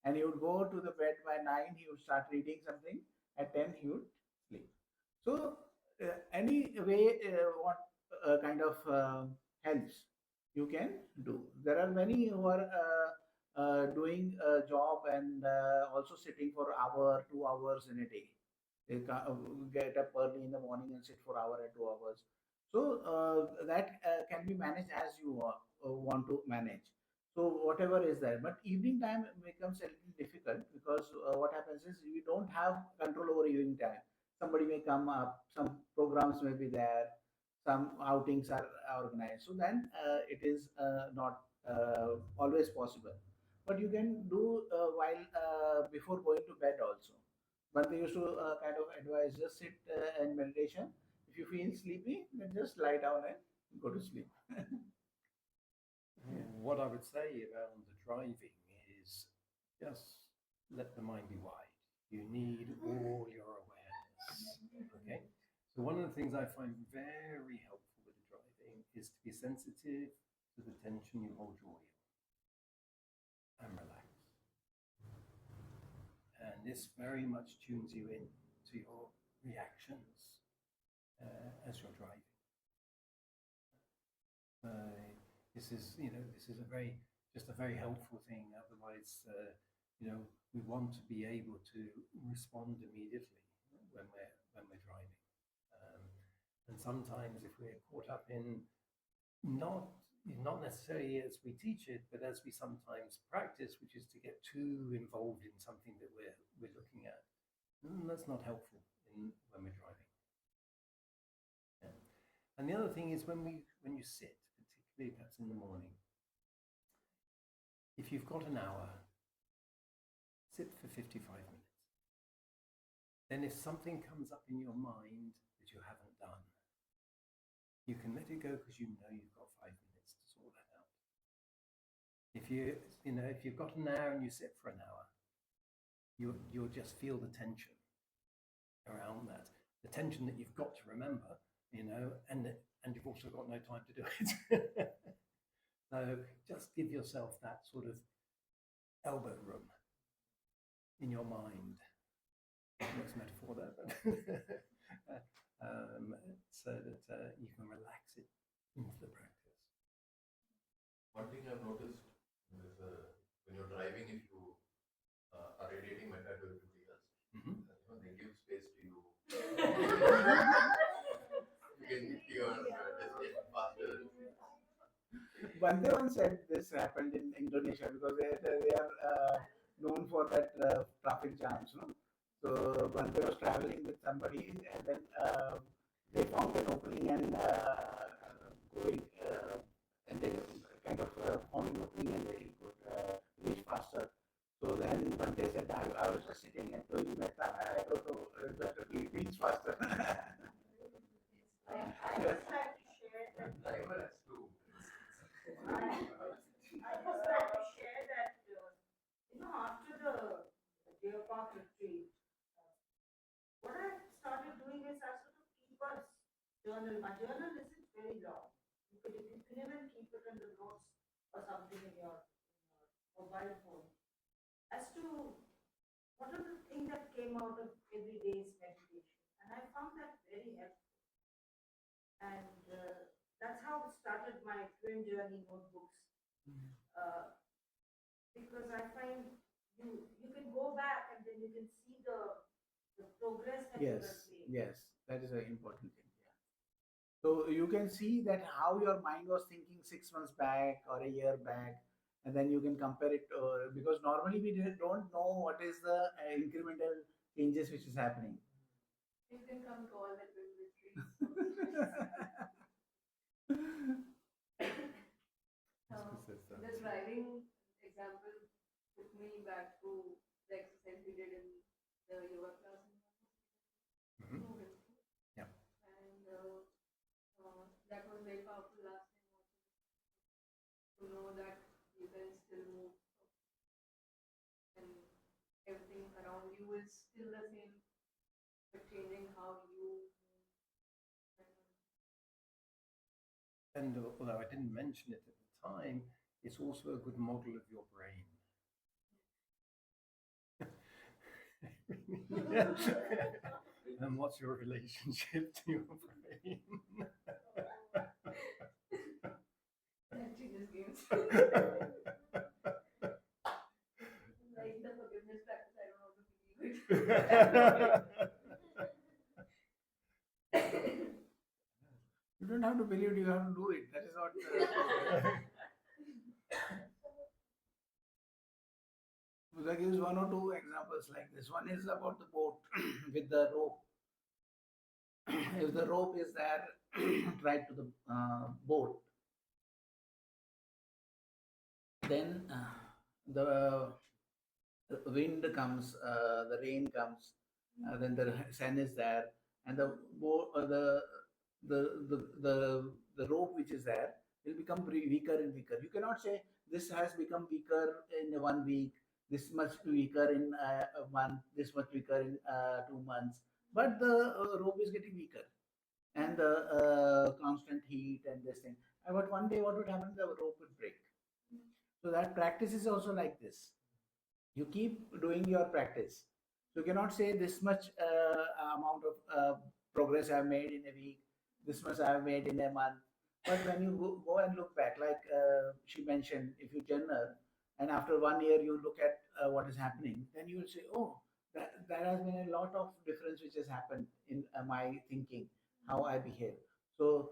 And he would go to the bed by 9. He would start reading something. At 10 he would sleep. So any way what kind of helps you can do. There are many who are doing a job and also sitting for hour, 2 hours in a day. They get up early in the morning and sit for hour and 2 hours. So that can be managed as you want to manage. So whatever is there, but evening time becomes a little difficult, because what happens is we don't have control over evening time. Somebody may come up, some programs may be there, some outings are organized. So then it is not always possible. But you can do while before going to bed also. But they used to kind of advise just sit in meditation. If you feel sleepy, then just lie down and go to sleep. What I would say around the driving is just let the mind be wide. You need all your awareness. Okay. So one of the things I find very helpful with the driving is to be sensitive to the tension you hold your wheel and relax. And this very much tunes you in to your reactions as you're driving. This is a very helpful thing. Otherwise, we want to be able to respond immediately when we're driving. And sometimes, if we're caught up in not necessarily as we teach it, but as we sometimes practice, which is to get too involved in something that we're looking at, that's not helpful when we're driving. Yeah. And the other thing is when you sit, particularly if that's in the morning, if you've got an hour, sit for 55 minutes. Then if something comes up in your mind that you haven't done, you can let it go because you know you've got 5 minutes to sort that out. If you've got an hour and you sit for an hour, you'll just feel the tension around that. The tension that you've got to remember, and you've also got no time to do it. So just give yourself that sort of elbow room in your mind. What's metaphor there? So that you can relax it into the practice. One thing I've noticed is when you're driving, if you are radiating mettā to everybody else, they give space to you. You can get to your destination faster. Bandevan said this happened in Indonesia because they are known for that traffic jams, no? So Bande was traveling with somebody, and then they found an opening and going, and they kind of found an opening and they could reach faster. So then Bande said, I was just sitting and doing mettā. I don't know whether we reach faster. I just like to share that. Driver has to. I just like to share that, after the Deer Park retreat, what I started doing is I sort of keep a journal. My journal isn't very long. You can even keep it in the notes or something in your mobile phone. As to what are the things that came out of every day's meditation. And I found that very helpful. And that's how it started my twin journey notebooks. Because I find you can go back and then you can see the progress that you have made. Yes, that is an important thing. Yeah. So you can see that how your mind was thinking 6 months back or a year back, and then you can compare it because normally we don't know what is the incremental changes which is happening. You can come to all the twin retreats. The driving example took me back to the exercise we did in the yoga class. Yeah. And that was very powerful last time also. To know that you can still move and everything around you is still the same, but changing how you move. And although I didn't mention it at the time, it's also a good model of your brain. And what's your relationship to your brain? That changes games. Like the forgiveness practice, I don't know to believe it. You don't have to believe it, you have to do it. That is what. Buddha gives one or two examples like this. One is about the boat with the rope. if the rope is there right to the boat, then the wind comes, the rain comes, then the sun is there, and the the rope which is there will become weaker and weaker. You cannot say this has become weaker in 1 week, this much weaker in a month, this much weaker in 2 months, but the rope is getting weaker, and the constant heat and this thing. But one day, what would happen? The rope would break. So that practice is also like this. You keep doing your practice. You cannot say this much amount of progress I have made in a week, this much I have made in a month. But when you go and look back, like she mentioned, if you journal and after 1 year you look at what is happening, then you will say, oh, that has been a lot of difference which has happened in my thinking, how I behave. So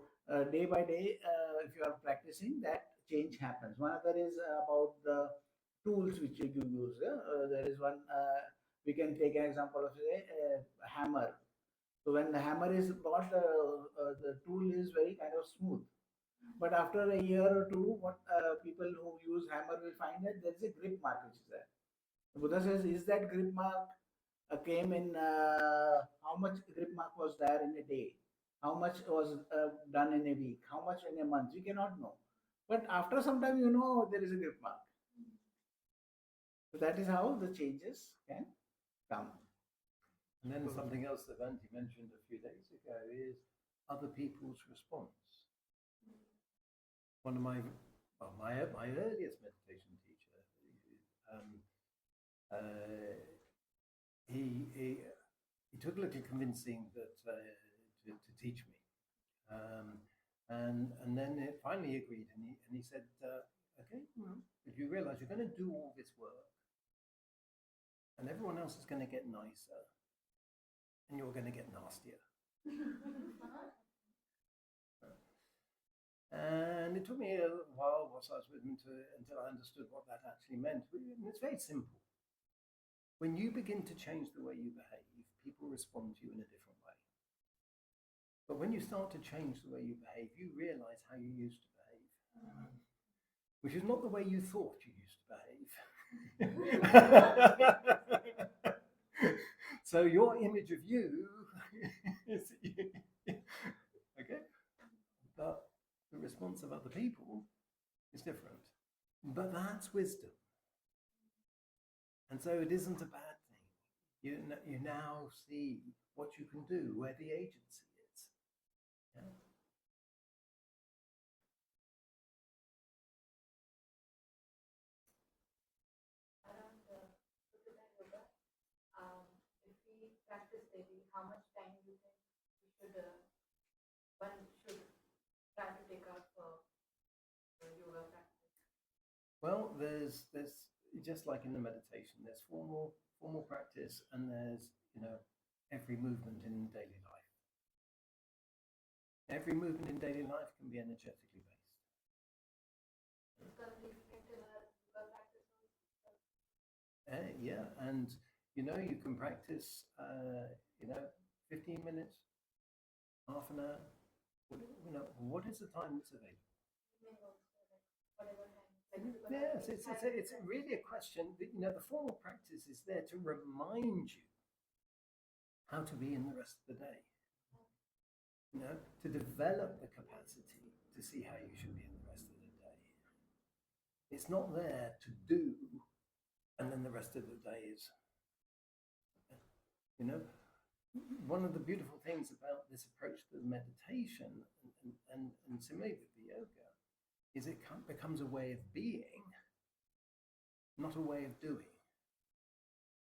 day by day, if you are practicing, that change happens. One other is about the tools which you use. There is one, we can take an example of a hammer. So when the hammer is bought, the tool is very kind of smooth. But after a year or two, what people who use hammer will find that there is a grip mark which is there. The Buddha says, is that grip mark came in, how much grip mark was there in a day? How much was done in a week? How much in a month? We cannot know. But after some time, you know there is a grip mark. So that is how the changes can come. And then something else that Andy mentioned a few days ago is other people's response. One of my earliest meditation teacher, he took a little convincing that to teach me, and then it finally agreed, and he said, okay, if you realize you're going to do all this work, and everyone else is going to get nicer, and you're going to get nastier. And it took me a while whilst I was with him until I understood what that actually meant. And it's very simple. When you begin to change the way you behave, people respond to you in a different way. But when you start to change the way you behave, you realize how you used to behave, which is not the way you thought you used to behave. So your image of you is okay, but the response of other people is different. But that's wisdom. And so it isn't a bad thing. You now see what you can do, where the agency is. Yeah? Around Sutta yoga, if we practice daily, how much time do you think one should try to take out for yoga practice? Well, there's just like in the meditation, there's formal practice, and there's every movement in daily life. Every movement in daily life can be energetically based. Yeah, and you can practice 15 minutes, half an hour. What is the time that's available? Yes, it's really a question that, the formal practice is there to remind you how to be in the rest of the day. To develop the capacity to see how you should be in the rest of the day. It's not there to do, and then the rest of the day is, one of the beautiful things about this approach to meditation and Simile with the yoga is it becomes a way of being, not a way of doing.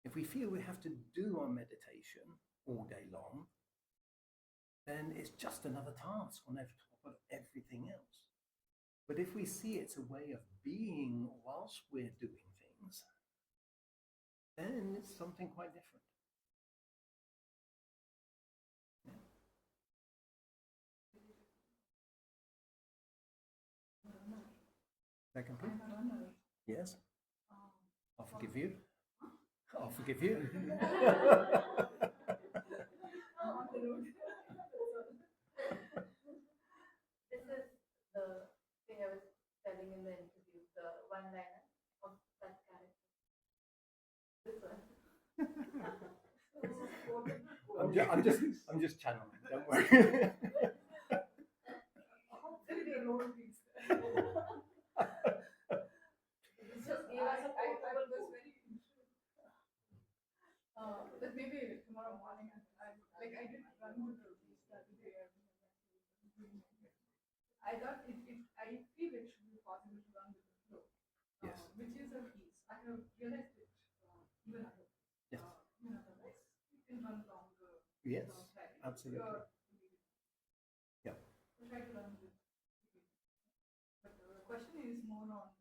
If we feel we have to do our meditation all day long, then it's just another task on top of everything else. But if we see it's a way of being whilst we're doing things, then it's something quite different. Second, please. Yes. I'll forgive you. I'll forgive you. I'm just channeling. Don't worry. Hopefully they don't reach there. It's just gave us a portable was very interesting. But maybe tomorrow morning, I did run to the beach the other day. I thought I feel it should be possible to run with the flow, Yes. which is a piece. I have realized it even at home. Yes. You can run longer. Yes. long time. Absolutely. Yeah. Try to run with. But the question is more on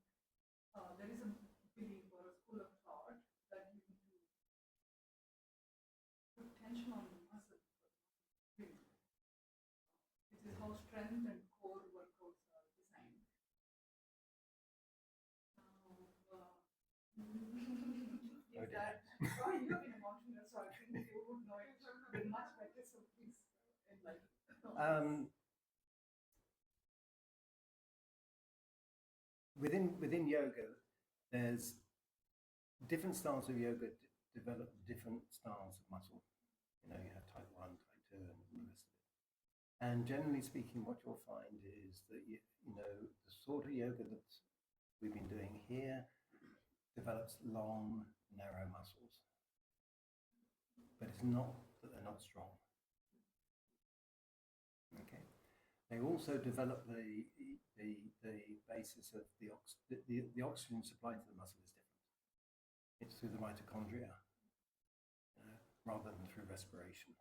there is a belief or a school of thought that you need to put tension on the muscle, which is how strength and core workouts are designed. Is that you have been a mountaineer, so I think you would know it much better. So please enlighten. Within yoga, there's different styles of yoga develop different styles of muscle. You know, you have type 1, type 2, and the rest of it. And generally speaking, what you'll find is that, you know, the sort of yoga that we've been doing here develops long, narrow muscles. But it's not that they're not strong. Okay. They also develop the basis of the oxygen supply to the muscle is different. It's through the mitochondria rather than through respiration.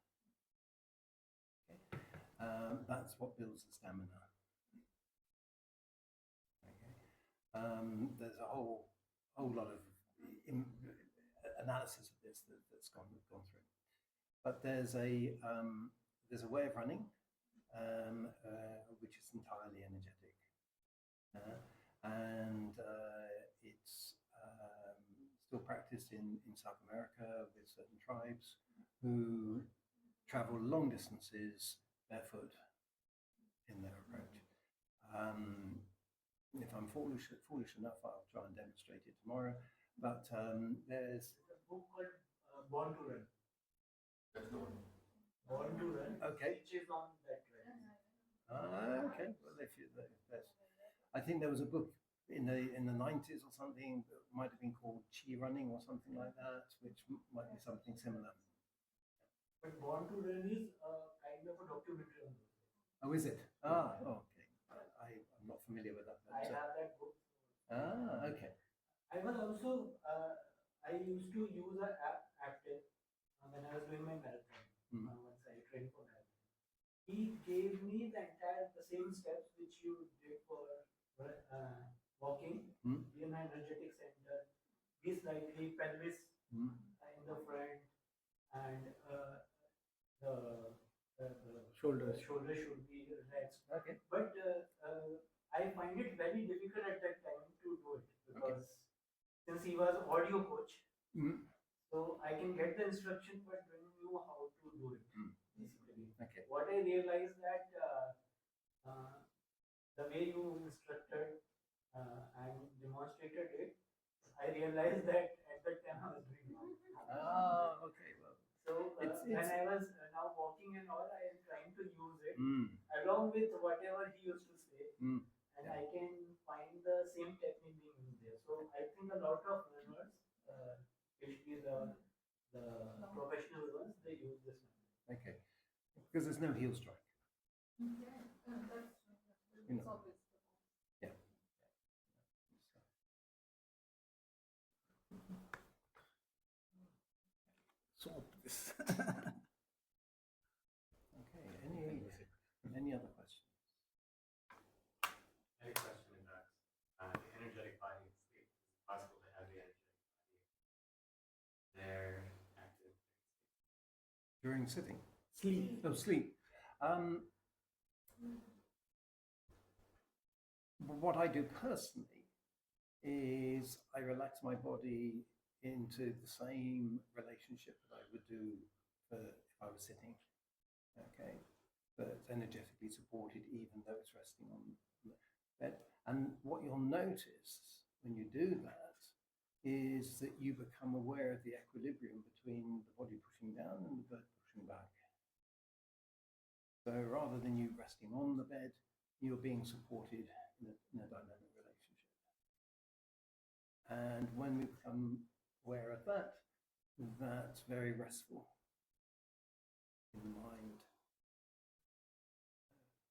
Okay. That's what builds the stamina. Okay. There's a whole lot of analysis of this that's gone through. But there's a way of running which is entirely energetic, and it's still practiced in South America with certain tribes who travel long distances barefoot in their approach. If I'm foolish enough, I'll try and demonstrate it tomorrow. But there's a book called Born to Run. That's the one. Born to Run. Okay. Which is on that track. Okay. Well, I think there was a book in the 90s or something that might have been called Chi Running or something like that, which might be something similar. But Born to Run is kind of a documentary on this. Oh, is it? Okay. I'm not familiar with that. I have that book. Okay. I was also, I used to use an app Active when I was doing my marathon. Once I trained for marathon. He gave me the same steps which you did for walking. In my energetic center, be slightly pelvis in the front, and the shoulders should be relaxed. Okay. But I find it very difficult at that time to do it because since he was audio coach, so I can get the instruction but don't know how to do it. Basically, what I realized that the way you instructed and demonstrated it, I realized that at that time I was doing wrong. Okay. Well, so when I was now walking and all, I am trying to use it along with whatever he used to say, and I can find the same technique being used there. So I think a lot of runners, especially the professional ones, they use this method. Okay, because there's no heel strike. That's obvious. Yeah. Solve this. Okay. Any other questions? Any question about the energetic body and sleep? Is it possible to have the energetic body there active During sitting? Sleep. Oh, sleep. What I do personally is I relax my body into the same relationship that I would do if I was sitting. Okay, but it's energetically supported even though it's resting on the bed. And what you'll notice when you do that is that you become aware of the equilibrium between the body pushing down and the body pushing back. So rather than you resting on the bed, you're being supported in a dynamic relationship. And when we become aware of that, that's very restful in the mind.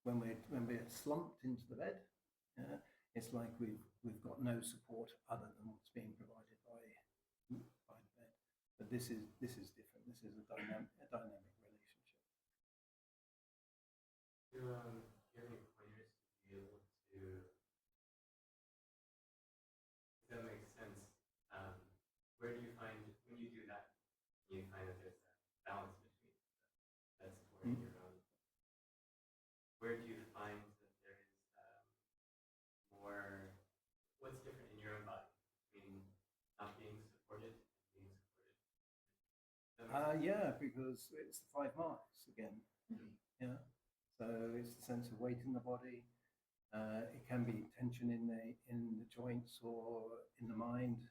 When we're slumped into the bed, it's like we've got no support other than what's being provided by the bed. But this is different. This is a dynamic relationship. Do you have any pointers to be able to? Does that make sense? Where do you find when you do that? You find that there's that balance between that support and your own. Where do you find that there is more? What's different in your own body between not being supported and being supported? Yeah, because it's the 5 marks again. Yeah, so it's the sense of weight in the body. It can be tension in the joints or in the mind.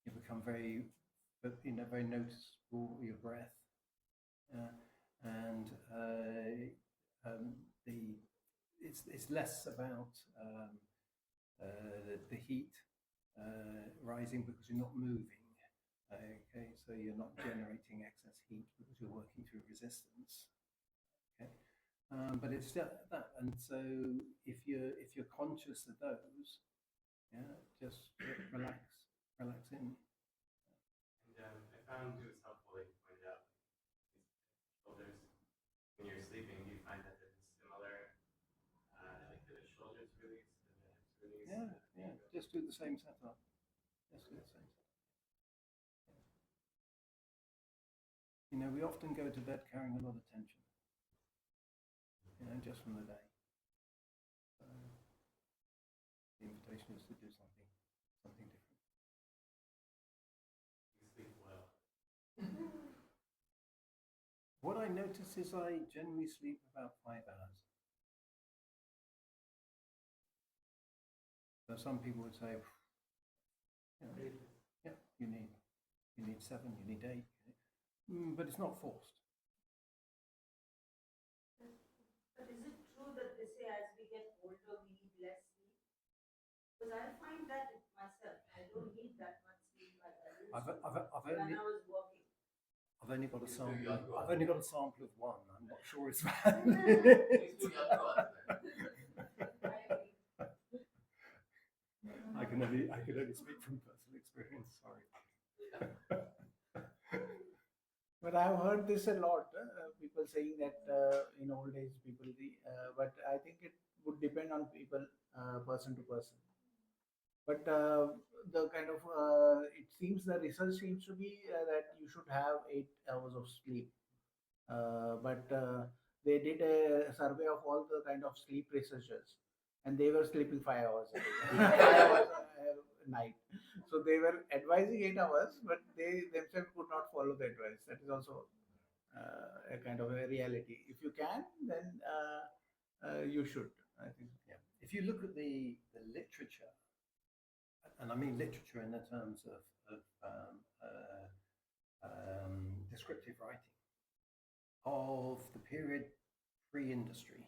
You become very noticeable. Your breath, and it's less about the heat rising because you're not moving. Okay, so you're not generating excess heat because you're working through resistance. Okay, but it's that, and so if you're conscious of those, just relax in. And I found it was helpful that you pointed out these shoulders when you're sleeping. Do you find that there's a similar, like the shoulders release and the hips release? Yeah. Just do the same setup. You know, we often go to bed carrying a lot of tension, just from the day. So the invitation is to do something different. You sleep well. What I notice is I generally sleep about 5 hours. So some people would say, you need 7, you need 8, but it's not forced. But is it true that they say as we get older we need less sleep? Because I find that myself, I don't need that much sleep like I used to when I was working. I've only got a sample. I've only got a sample of one. I'm not sure it's valid. I can only speak from personal experience. Sorry. But I've heard this a lot. People saying that in old age people, but I think it would depend on people, person to person. But the kind of it seems the research seems to be that you should have 8 hours of sleep. But they did a survey of all the kind of sleep researchers, and they were sleeping 5 hours a day, 5 hours a night. So they were advising 8 hours, but they themselves could not follow the advice. That is also a kind of a reality. If you can, then you should. I think. Yeah. If you look at the literature, and I mean literature in the terms of descriptive writing of the period pre-industrial.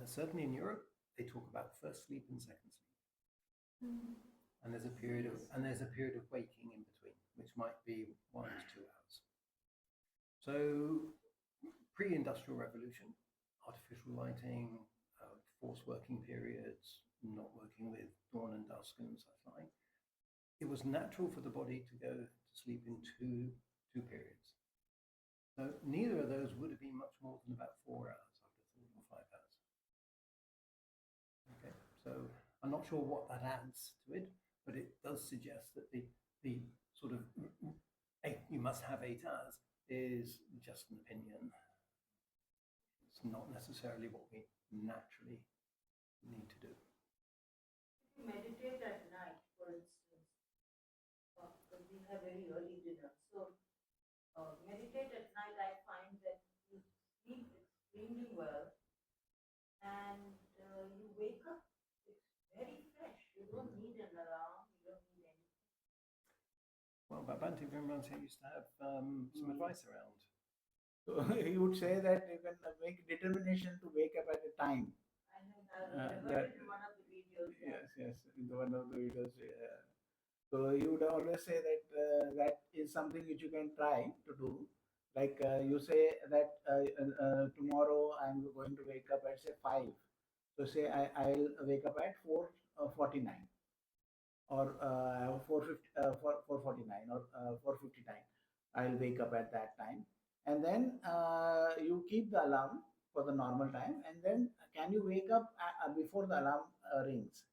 Certainly in Europe, they talk about first sleep and second sleep, and there's a period of waking in between, which might be 1 to 2 hours. So, pre-industrial revolution, artificial lighting, forced working periods, not working with dawn and dusk and such like. It was natural for the body to go to sleep in two periods. So neither of those would have been much more than about 4 hours, I would have thought, or 5 hours. Okay, so I'm not sure what that adds to it, but it does suggest that the sort of you must have 8 hours is just an opinion. It's not necessarily what we naturally need to do. If you meditate at night, for instance, because we have very early dinner, so meditate at night, I find that you sleep extremely well, and you wake up, it's very fresh. You don't need an alarm, you don't need anything. Well, Bhante Vimranse used to have some advice around So he would say that you can make determination to wake up at a time. I know, I heard That, it in one of the videos. yes, in the one of the videos. So he would always say that that is something which you can try to do. Like you say that tomorrow I'm going to wake up at say 5. So say I'll wake up at 4:49 or 4:49 or 4:59. I'll wake up at that time, and then you keep the alarm for the normal time, and then can you wake up before the alarm rings,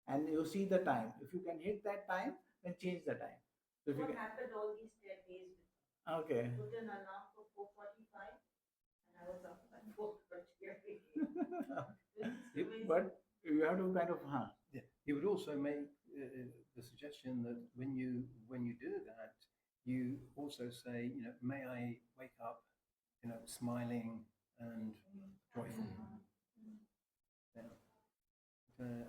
and you see the time. If you can hit that time, then change the time. So if you What can, happened all these 10 days with me? okay. I put an alarm for 4:45 and I was up at 4:30 every day. But you have to kind of, Yeah. He would also make the suggestion that when you do that, you also say, may I wake up, smiling and joyful. Yeah.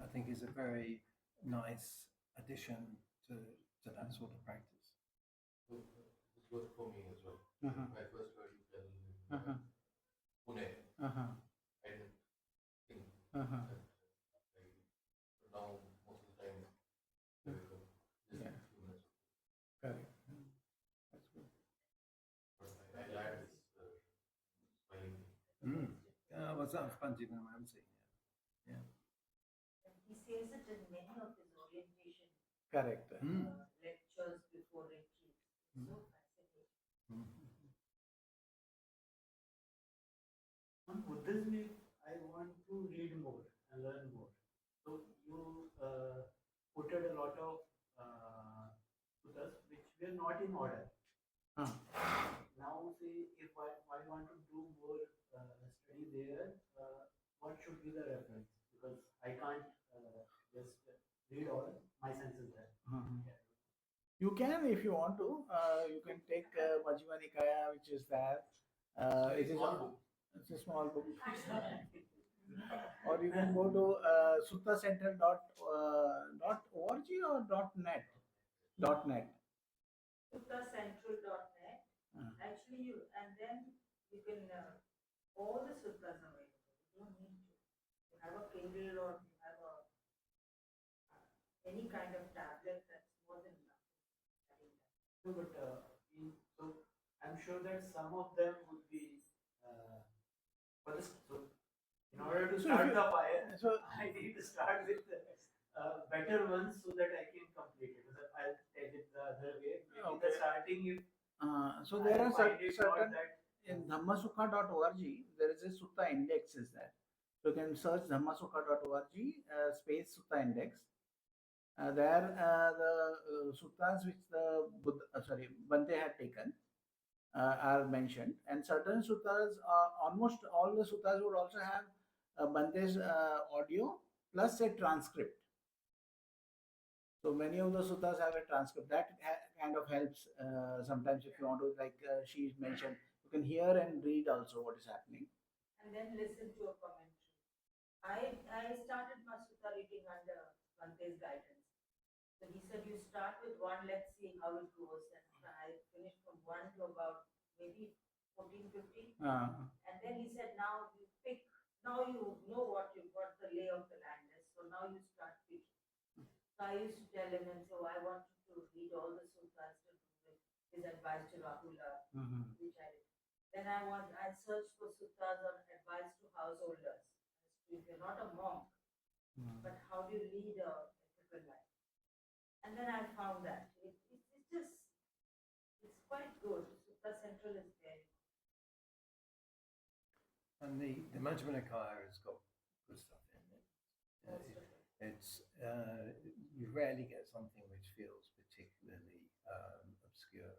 I think is a very nice addition to that sort of practice. So this was for me as well. Uh-huh. I first heard you tell in Uh-huh. Pune. Uh-huh. I didn't think Uh-huh. that. But now most of the time, I wake up just Yeah. a few minutes. Correct. That's good. But I like this smiling thing. Was that Panjivanamsi? Yeah. He says it in many of his orientation Correct. lectures before retreats. It's so fascinating. On Buddhism, I want to read more and learn more. So you quoted a lot of suttas which were not in order. Now, say if I want to do more study there, what should be the reference? Because I can't just read all my senses there. You can, if you want to, you can take Majjhima Nikaya, which is there. It is small book. It's a small book. Or you can go to suttacentral.org or .net. .net. Suttacentral.net. Actually, and then you can, all the suttas are available. You don't need to. You have a Kindle or you have any kind of tablet, that's more than enough. No, but so I'm sure that some of them would be for this. So in order to start the fire, I need to start with better ones so that I can complete it. I'll take it the other way. Maybe the starting, if so there are certain that in dhammasukha.org there is a sutta index is there. So you can search dhammasukha.org space sutta index. There the suttas which the Bante had taken are mentioned, and certain suttas, almost all the suttas would also have Bante's audio plus a transcript. So many of the suttas have a transcript that kind of helps. Sometimes if you want to, like she mentioned, you can hear and read also what is happening. And then listen to a commentary. I started my sutta reading under Bante's guidance. So he said, you start with one, let's see how it goes. And I finished from 1 to about maybe 14, 15. And then he said, now you pick, now you know what the lay of the land is. So now you start picking. So I used to tell him and say, I wanted to read all the suttas to do with his advice to Rahula, which I did. Then I searched for suttas on advice to householders. If you're not a monk, but how do you lead a ethical life? And then I found that it's quite good. Sutta Central is very good. And the Majjhima Nikaya has got good stuff in it. It's you rarely get something which feels particularly obscure,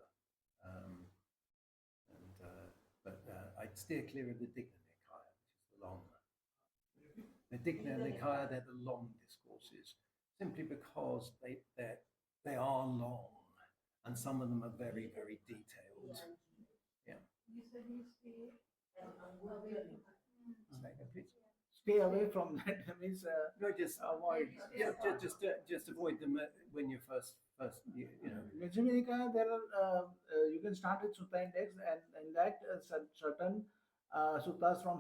but I'd steer clear of the Digna Nikaya, which is the long one. The Digna Nikaya, they're the long discourses, simply because they are long, and some of them are very, very detailed. Yeah. You said you stay Please. stay away from that. Means No, just avoid. yeah, just avoid them when you're first you know. Majjhima Nikaya, there are you can start with Sutta index, and in that certain suttas from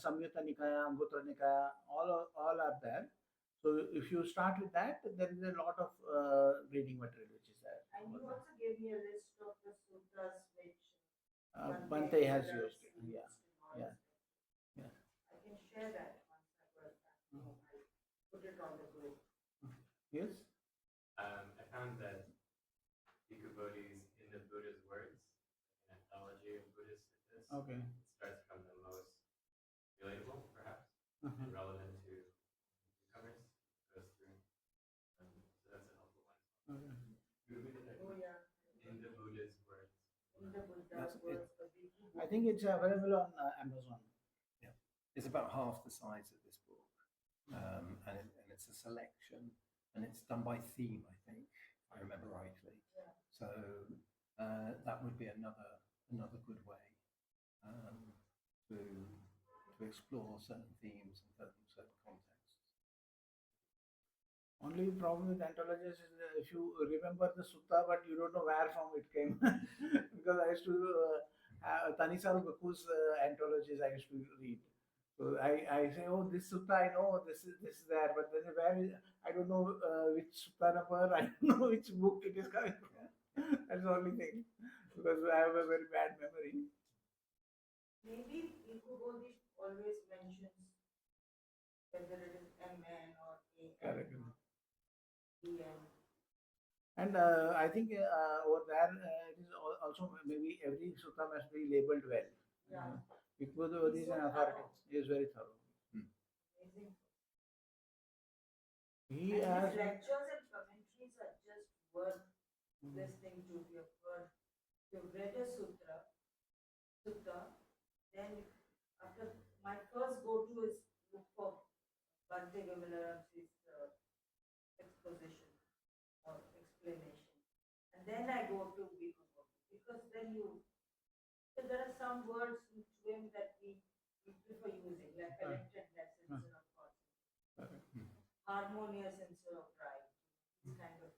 Samyutta Nikaya, Anguttara Nikaya, all are there. So if you start with that, there is a lot of reading material which is there. And you also gave me a list of the sutras which Bhante has used. Yeah, yeah, yeah. I can share that once I go back home. I'll put it on the group. Yes. I found that Kakacupama's in the Buddha's words, an anthology of Buddhist suttas, Okay. starts from the most relatable, perhaps, Uh-huh. and relevant to newcomers, goes through. So that's a helpful one. Okay. You repeat it Oh, again? yeah. In the Buddha's words. In the Buddha's Yes, words, the big I think it's available on Amazon. Yeah, it's about half the size of this book, and it's a selection, and it's done by theme, I think, if I remember rightly. Yeah. So that would be another good way to explore certain themes and certain contexts. Only problem with anthologies is if you remember the sutta, but you don't know where from it came. Because I used to Tanisaru Baku's anthologies I used to read. So I say, oh, this sutta I know, this is there, but then where is, I don't know which sutta number, I don't know which book it is coming from. That's the only thing, because I have a very bad memory. Maybe Kakacupama always mentions whether it is MN or AN Correct. or EN. And I think over there it is also maybe every sutta must be labeled well. Yeah. Because He's is so an authority. thorough. He is very thorough. Amazing. He And has his lectures and commentaries are just worth listening to. If you've read a sutta, then after my first go-to is look for Bhante Vimalaram's exposition or explanation. And then I go to Kakacupama, because then there are some words to him that we prefer using, like connectedness instead of cause, harmonious instead of right. It's kind of.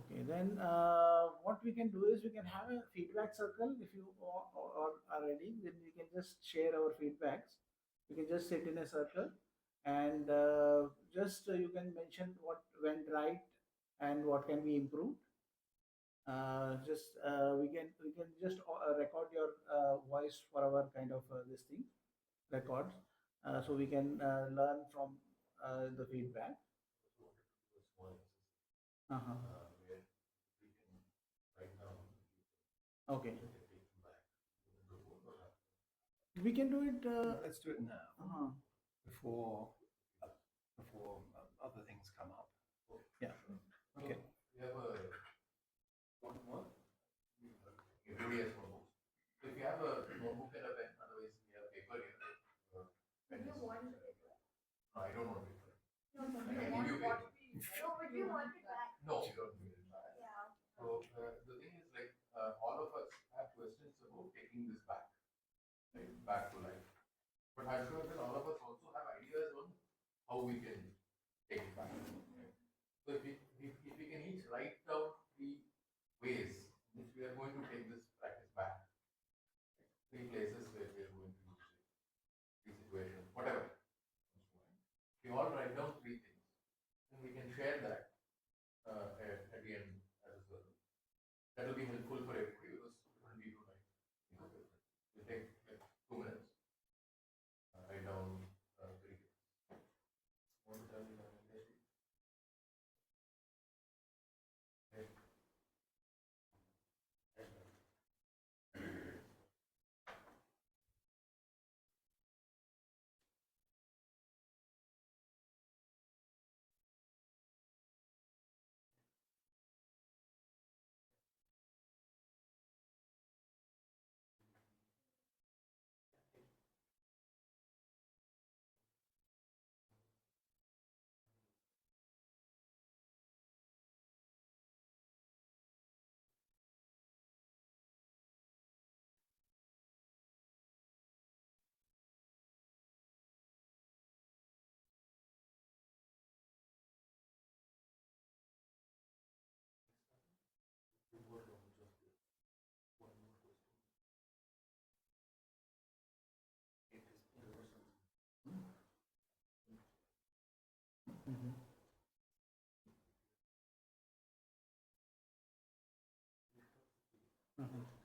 okay. Then what we can do is we can have a feedback circle if you are ready. Then we can just share our feedbacks. We can just sit in a circle and just you can mention what went right and what can be improved. We can just record your voice for our kind of this thing records, so we can learn from the feedback. Uh-huh. Where we can write down Okay, the feedback before or after. we can do it. Let's do it now Uh-huh. before other things come up. Yeah. Okay. We have a one more. Everybody has notebooks. So if you have a notebook and a pen, otherwise we have paper here. Pen You is- want the paper? No, I don't want paper. No, no, I can you give you want paper. No, but you want it back. No, you don't need it back. Yeah. So the thing is, like, all of us have questions about taking this back, right, back to life. But I'm sure that all of us also have ideas on how we can take it back. Right? So if we can each write down 3 ways in which we are going to take this practice back, right? 3 places where we are going to use it, 3 situations, whatever. We all write down 3 things, and we can share that at the end as a circle. That will be helpful for everybody because different people might think of it. We'll take like 2 minutes. Write down 3 things. Want to tell me that? Mhm.